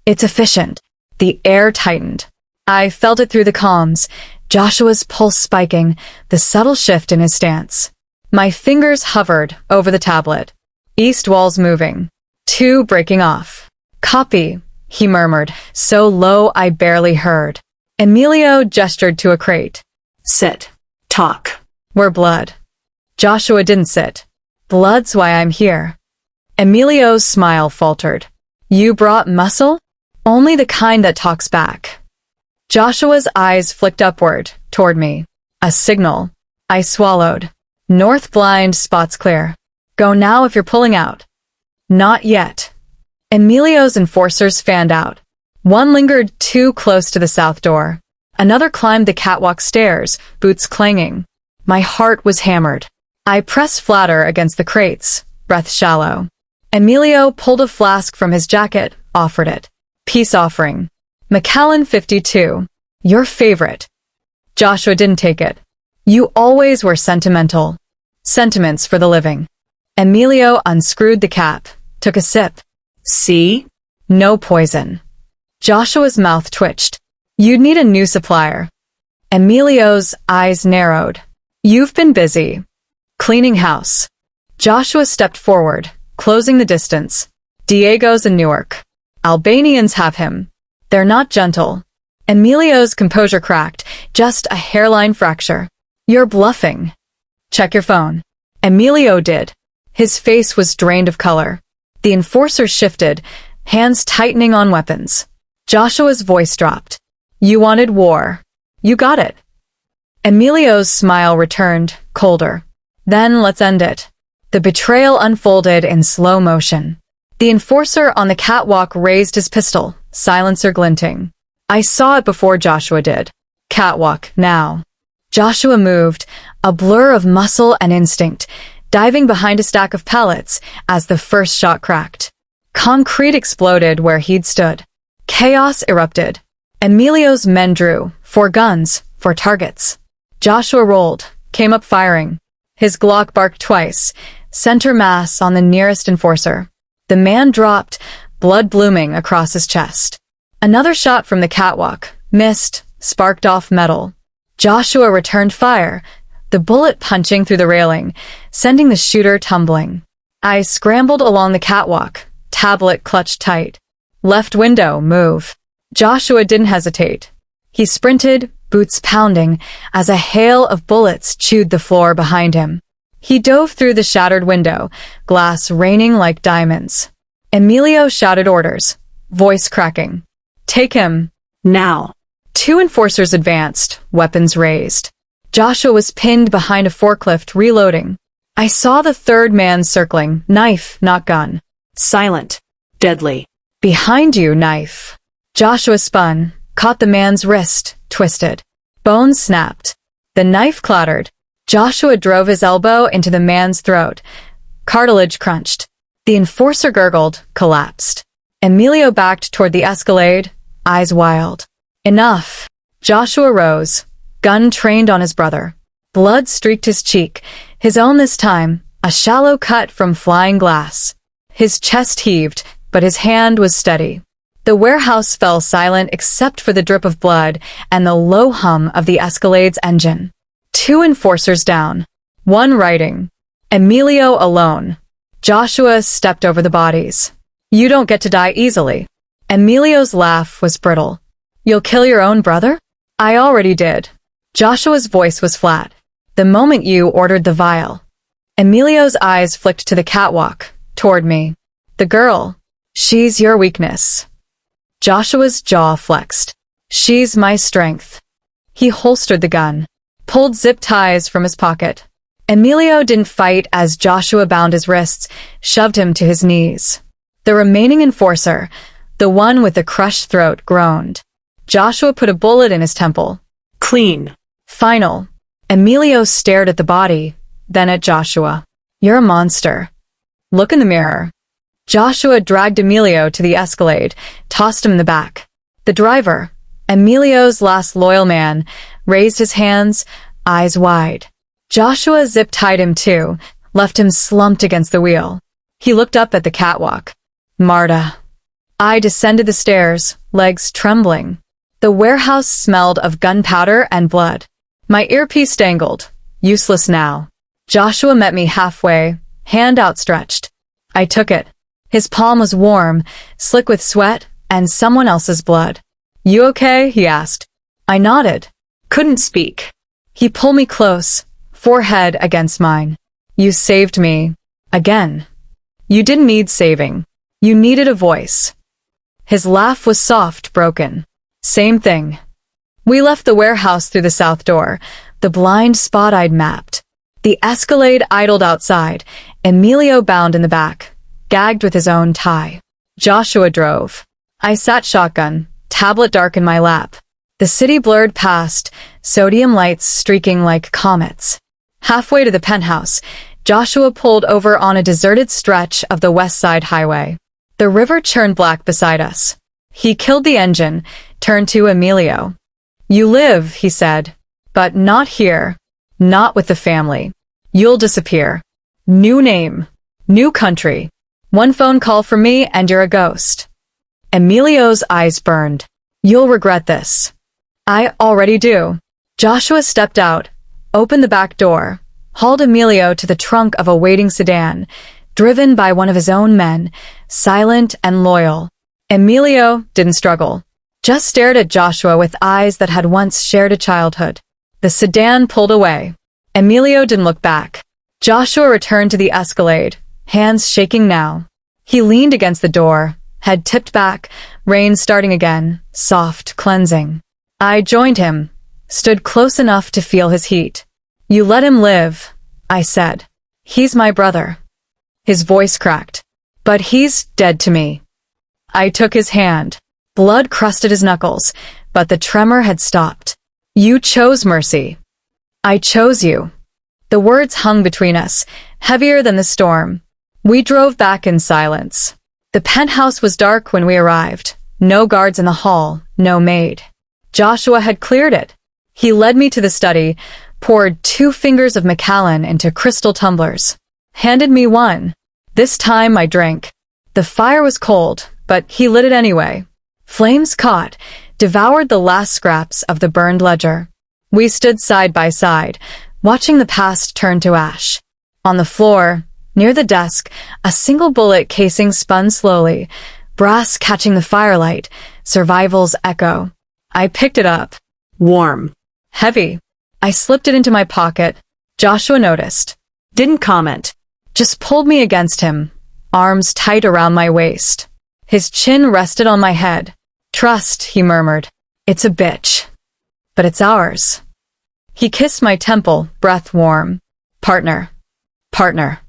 It's efficient. The air tightened. I felt it through the comms, Joshua's pulse spiking, the subtle shift in his stance. My fingers hovered over the tablet. East walls moving. 2 breaking off. Copy, he murmured, so low I barely heard. Emilio gestured to a crate. Sit. Talk. We're blood. Joshua didn't sit. Blood's why I'm here. Emilio's smile faltered. You brought muscle? Only the kind that talks back. Joshua's eyes flicked upward, toward me. A signal. I swallowed. North blind, spots clear. Go now if you're pulling out. Not yet. Emilio's enforcers fanned out. 1 lingered too close to the south door. Another climbed the catwalk stairs, boots clanging. My heart was hammered. I pressed flatter against the crates, breath shallow. Emilio pulled a flask from his jacket, offered it. Peace offering. Macallan 52. Your favorite. Joshua didn't take it. You always were sentimental. Sentiments for the living. Emilio unscrewed the cap, took a sip. See? No poison. Joshua's mouth twitched. You'd need a new supplier. Emilio's eyes narrowed. You've been busy. Cleaning house. Joshua stepped forward, closing the distance. Diego's in Newark. Albanians have him. They're not gentle. Emilio's composure cracked, just a hairline fracture. You're bluffing. Check your phone. Emilio did. His face was drained of color. The enforcer shifted, hands tightening on weapons. Joshua's voice dropped. You wanted war. You got it. Emilio's smile returned, colder. Then let's end it. The betrayal unfolded in slow motion. The enforcer on the catwalk raised his pistol, silencer glinting. I saw it before Joshua did. Catwalk, now. Joshua moved, a blur of muscle and instinct, diving behind a stack of pallets as the first shot cracked. Concrete exploded where he'd stood. Chaos erupted. Emilio's men drew, 4 guns, 4 targets. Joshua rolled, came up firing. His Glock barked twice, center mass on the nearest enforcer. The man dropped, blood blooming across his chest. Another shot from the catwalk, missed, sparked off metal. Joshua returned fire, the bullet punching through the railing, sending the shooter tumbling. I scrambled along the catwalk, tablet clutched tight. Left window, move. Joshua didn't hesitate. He sprinted, boots pounding, as a hail of bullets chewed the floor behind him. He dove through the shattered window, glass raining like diamonds. Emilio shouted orders, voice cracking. Take him. Now. 2 enforcers advanced, weapons raised. Joshua was pinned behind a forklift, reloading. I saw the third man circling, knife, not gun. Silent. Deadly. Behind you, knife. Joshua spun, caught the man's wrist, twisted. Bones snapped. The knife clattered. Joshua drove his elbow into the man's throat. Cartilage crunched. The enforcer gurgled, collapsed. Emilio backed toward the Escalade, eyes wild. Enough. Joshua rose, gun trained on his brother. Blood streaked his cheek, his own this time, a shallow cut from flying glass. His chest heaved, but his hand was steady. The warehouse fell silent except for the drip of blood and the low hum of the Escalade's engine. 2 enforcers down. 1 riding. Emilio alone. Joshua stepped over the bodies. You don't get to die easily. Emilio's laugh was brittle. You'll kill your own brother? I already did. Joshua's voice was flat. The moment you ordered the vial. Emilio's eyes flicked to the catwalk, toward me. The girl. She's your weakness. Joshua's jaw flexed. She's my strength. He holstered the gun, pulled zip ties from his pocket. Emilio didn't fight as Joshua bound his wrists, shoved him to his knees. The remaining enforcer, the one with the crushed throat, groaned. Joshua put a bullet in his temple. Clean. Final. Emilio stared at the body, then at Joshua. You're a monster. Look in the mirror. Joshua dragged Emilio to the Escalade, tossed him in the back. The driver, Emilio's last loyal man, raised his hands, eyes wide. Joshua zip-tied him too, left him slumped against the wheel. He looked up at the catwalk. Marta. I descended the stairs, legs trembling. The warehouse smelled of gunpowder and blood. My earpiece dangled, useless now. Joshua met me halfway, hand outstretched. I took it. His palm was warm, slick with sweat and someone else's blood. You okay? He asked. I nodded. Couldn't speak. He pulled me close, forehead against mine. You saved me. Again. You didn't need saving. You needed a voice. His laugh was soft, broken. Same thing. We left the warehouse through the south door, the blind spot I'd mapped. The Escalade idled outside, Emilio bound in the back, gagged with his own tie. Joshua drove. I sat shotgun, tablet dark in my lap. The city blurred past, sodium lights streaking like comets. Halfway to the penthouse, Joshua pulled over on a deserted stretch of the West Side Highway. The river churned black beside us. He killed the engine, turned to Emilio. You live, he said, but not here, not with the family. You'll disappear. New name, new country. 1 phone call from me and you're a ghost. Emilio's eyes burned. You'll regret this. I already do. Joshua stepped out, opened the back door, hauled Emilio to the trunk of a waiting sedan, driven by one of his own men, silent and loyal. Emilio didn't struggle, just stared at Joshua with eyes that had once shared a childhood. The sedan pulled away. Emilio didn't look back. Joshua returned to the Escalade, hands shaking now. He leaned against the door, head tipped back, rain starting again, soft, cleansing. I joined him, stood close enough to feel his heat. You let him live, I said. He's my brother. His voice cracked. But he's dead to me. I took his hand. Blood crusted his knuckles, but the tremor had stopped. You chose mercy. I chose you. The words hung between us, heavier than the storm. We drove back in silence. The penthouse was dark when we arrived. No guards in the hall, no maid. Joshua had cleared it. He led me to the study, poured 2 fingers of Macallan into crystal tumblers. Handed me one. This time I drank. The fire was cold, but he lit it anyway. Flames caught, devoured the last scraps of the burned ledger. We stood side by side, watching the past turn to ash. On the floor, near the desk, a single bullet casing spun slowly, brass catching the firelight, survival's echo. I picked it up. Warm. Heavy. I slipped it into my pocket. Joshua noticed. Didn't comment. Just pulled me against him, arms tight around my waist. His chin rested on my head. Trust, he murmured. It's a bitch. But it's ours. He kissed my temple, breath warm. Partner. Partner.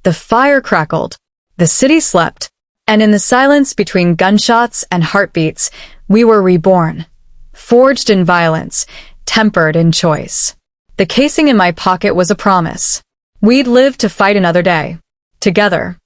The fire crackled. The city slept. And in the silence between gunshots and heartbeats, we were reborn. Forged in violence, tempered in choice. The casing in my pocket was a promise. We'd live to fight another day. Together.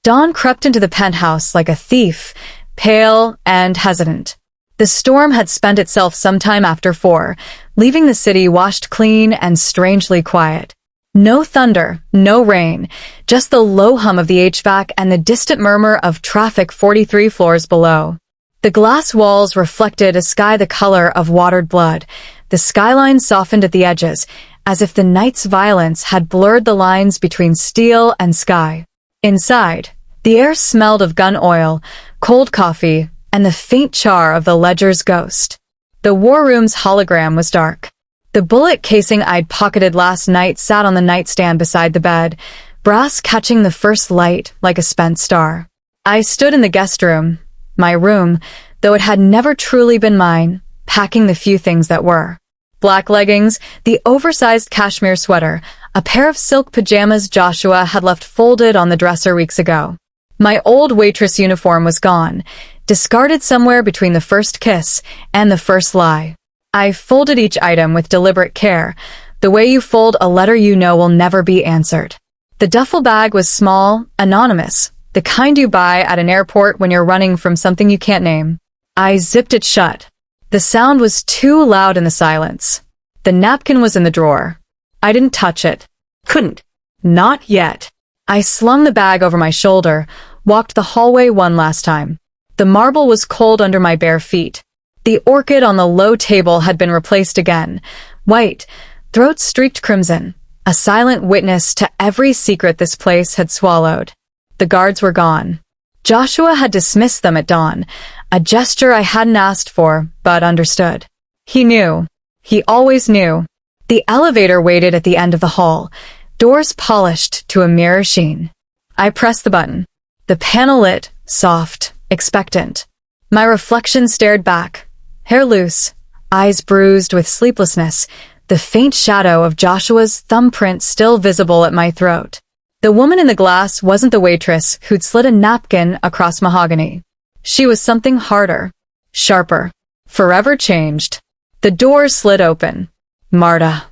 Dawn crept into the penthouse like a thief, pale and hesitant. The storm had spent itself sometime after 4, leaving the city washed clean and strangely quiet. No thunder, no rain, just the low hum of the HVAC and the distant murmur of traffic 43 floors below. The glass walls reflected a sky the color of watered blood. The skyline softened at the edges, as if the night's violence had blurred the lines between steel and sky. Inside, the air smelled of gun oil, cold coffee, and the faint char of the ledger's ghost. The war room's hologram was dark. The bullet casing I'd pocketed last night sat on the nightstand beside the bed, brass catching the first light like a spent star. I stood in the guest room, my room, though it had never truly been mine, packing the few things that were. Black leggings, the oversized cashmere sweater, a pair of silk pajamas Joshua had left folded on the dresser weeks ago. My old waitress uniform was gone, discarded somewhere between the first kiss and the first lie. I folded each item with deliberate care, the way you fold a letter you know will never be answered. The duffel bag was small, anonymous, the kind you buy at an airport when you're running from something you can't name. I zipped it shut. The sound was too loud in the silence. The napkin was in the drawer. I didn't touch it. Couldn't. Not yet. I slung the bag over my shoulder, walked the hallway one last time. The marble was cold under my bare feet. The orchid on the low table had been replaced again. White, throat streaked crimson, a silent witness to every secret this place had swallowed. The guards were gone. Joshua had dismissed them at dawn, a gesture I hadn't asked for, but understood. He knew. He always knew. The elevator waited at the end of the hall, doors polished to a mirror sheen. I pressed the button. The panel lit, soft, expectant. My reflection stared back, hair loose, eyes bruised with sleeplessness, the faint shadow of Joshua's thumbprint still visible at my throat. The woman in the glass wasn't the waitress who'd slid a napkin across mahogany. She was something harder, sharper, forever changed. The door slid open. Marta.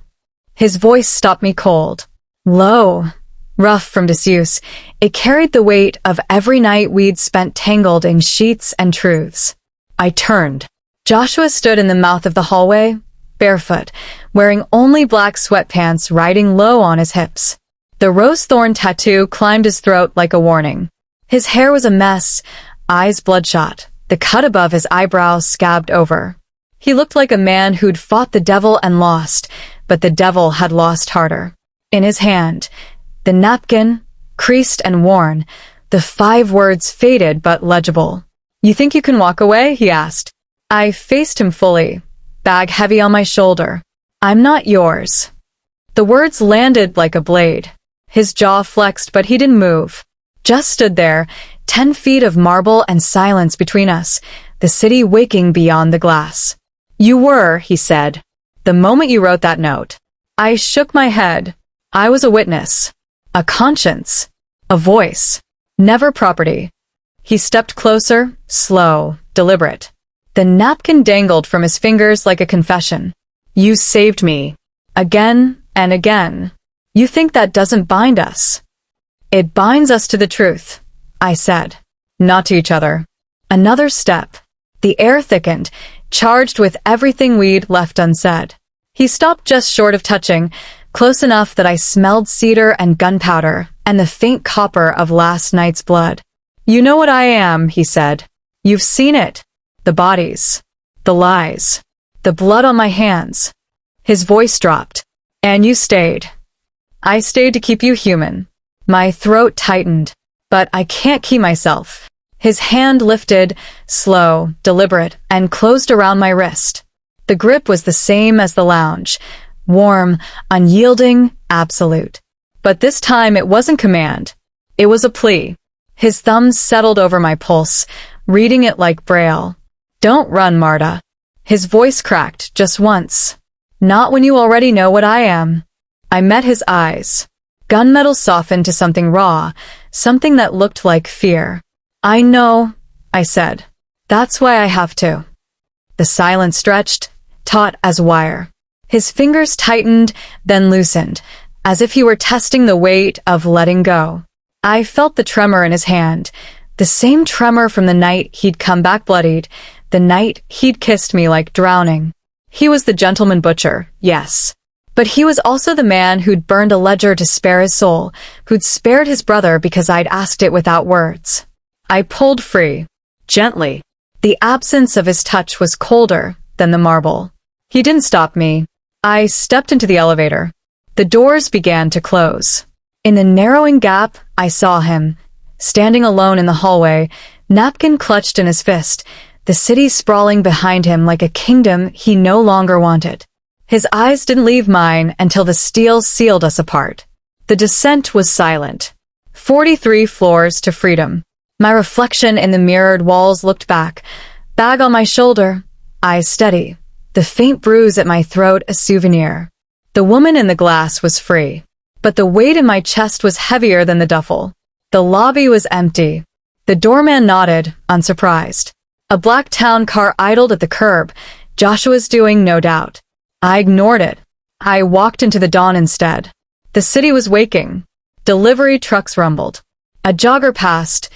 His voice stopped me cold. Low, rough from disuse, it carried the weight of every night we'd spent tangled in sheets and truths. I turned. Joshua stood in the mouth of the hallway, barefoot, wearing only black sweatpants riding low on his hips. The rose thorn tattoo climbed his throat like a warning. His hair was a mess, eyes bloodshot, the cut above his eyebrows scabbed over. He looked like a man who'd fought the devil and lost, but the devil had lost harder. In his hand, the napkin, creased and worn, the 5 words faded but legible. You think you can walk away? He asked. I faced him fully, bag heavy on my shoulder. I'm not yours. The words landed like a blade. His jaw flexed, but he didn't move. Just stood there, 10 feet of marble and silence between us, the city waking beyond the glass. You were, he said, the moment you wrote that note. I shook my head. I was a witness, a conscience, a voice, never property. He stepped closer, slow, deliberate. The napkin dangled from his fingers like a confession. You saved me. Again and again. You think that doesn't bind us? It binds us to the truth, I said. Not to each other. Another step. The air thickened, charged with everything we'd left unsaid. He stopped just short of touching, close enough that I smelled cedar and gunpowder and the faint copper of last night's blood. "You know what I am," he said. "You've seen it. The bodies. The lies. The blood on my hands." His voice dropped. "And you stayed. I stayed to keep you human." My throat tightened, but I can't keep myself. His hand lifted, slow, deliberate, and closed around my wrist. The grip was the same as the lounge, warm, unyielding, absolute. But this time it wasn't command. It was a plea. His thumbs settled over my pulse, reading it like Braille. "Don't run, Marta." His voice cracked just once. "Not when you already know what I am." I met his eyes. Gunmetal softened to something raw, something that looked like fear. "I know," I said. "That's why I have to." The silence stretched, taut as wire. His fingers tightened, then loosened, as if he were testing the weight of letting go. I felt the tremor in his hand, the same tremor from the night he'd come back bloodied, the night he'd kissed me like drowning. He was the gentleman butcher, yes. But he was also the man who'd burned a ledger to spare his soul, who'd spared his brother because I'd asked it without words. I pulled free, gently. The absence of his touch was colder than the marble. He didn't stop me. I stepped into the elevator. The doors began to close. In the narrowing gap, I saw him, standing alone in the hallway, napkin clutched in his fist, the city sprawling behind him like a kingdom he no longer wanted. His eyes didn't leave mine until the steel sealed us apart. The descent was silent. 43 floors to freedom. My reflection in the mirrored walls looked back, bag on my shoulder, eyes steady, the faint bruise at my throat a souvenir. The woman in the glass was free, but the weight in my chest was heavier than the duffel. The lobby was empty. The doorman nodded, unsurprised. A black town car idled at the curb, Joshua's doing, no doubt. I ignored it. I walked into the dawn instead. The city was waking. Delivery trucks rumbled. A jogger passed,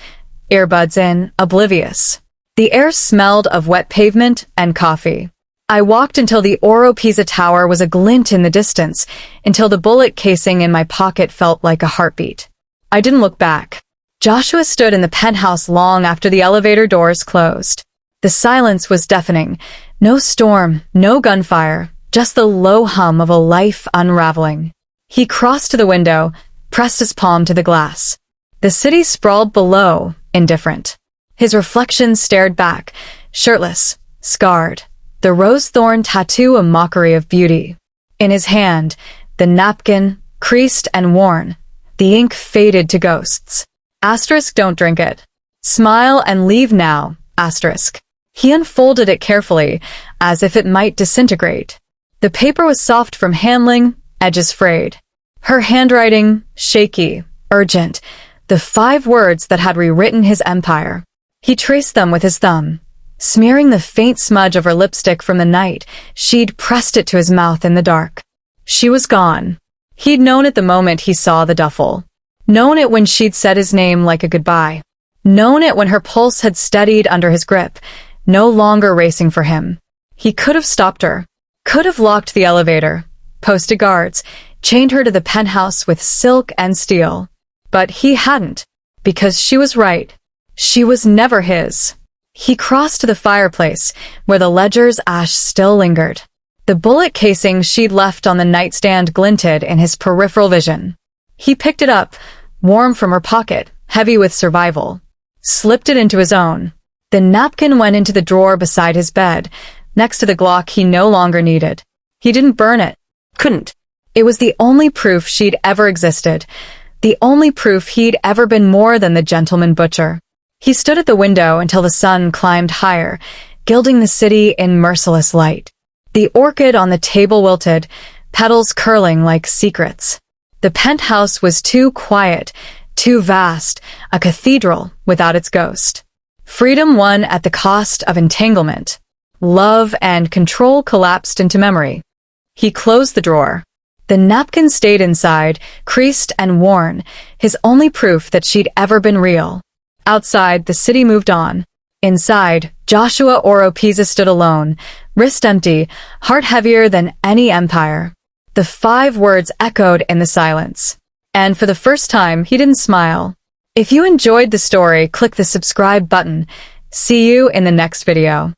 earbuds in, oblivious. The air smelled of wet pavement and coffee. I walked until the Oropeza tower was a glint in the distance, until the bullet casing in my pocket felt like a heartbeat. I didn't look back. Joshua stood in the penthouse long after the elevator doors closed. The silence was deafening. No storm, no gunfire, just the low hum of a life unraveling. He crossed to the window, pressed his palm to the glass. The city sprawled below, indifferent. His reflection stared back, shirtless, scarred, the rose-thorn tattoo a mockery of beauty. In his hand, the napkin, creased and worn, the ink faded to ghosts. Asterisk, don't drink it. Smile and leave now, asterisk. He unfolded it carefully, as if it might disintegrate. The paper was soft from handling, edges frayed. Her handwriting, shaky, urgent, the 5 words that had rewritten his empire. He traced them with his thumb, smearing the faint smudge of her lipstick from the night she'd pressed it to his mouth in the dark. She was gone. He'd known it the moment he saw the duffel. Known it when she'd said his name like a goodbye. Known it when her pulse had steadied under his grip, no longer racing for him. He could have stopped her. Could have locked the elevator, posted guards, chained her to the penthouse with silk and steel. But he hadn't, because she was right. She was never his. He crossed to the fireplace, where the ledger's ash still lingered. The bullet casing she'd left on the nightstand glinted in his peripheral vision. He picked it up, warm from her pocket, heavy with survival, slipped it into his own. The napkin went into the drawer beside his bed, next to the Glock he no longer needed. He didn't burn it. Couldn't. It was the only proof she'd ever existed, the only proof he'd ever been more than the gentleman butcher. He stood at the window until the sun climbed higher, gilding the city in merciless light. The orchid on the table wilted, petals curling like secrets. The penthouse was too quiet, too vast, a cathedral without its ghost. Freedom won at the cost of entanglement. Love and control collapsed into memory. He closed the drawer. The napkin stayed inside, creased and worn, his only proof that she'd ever been real. Outside, the city moved on. Inside, Joshua Oropeza stood alone, wrist empty, heart heavier than any empire. The 5 words echoed in the silence. And for the first time, he didn't smile. If you enjoyed the story, click the subscribe button. See you in the next video.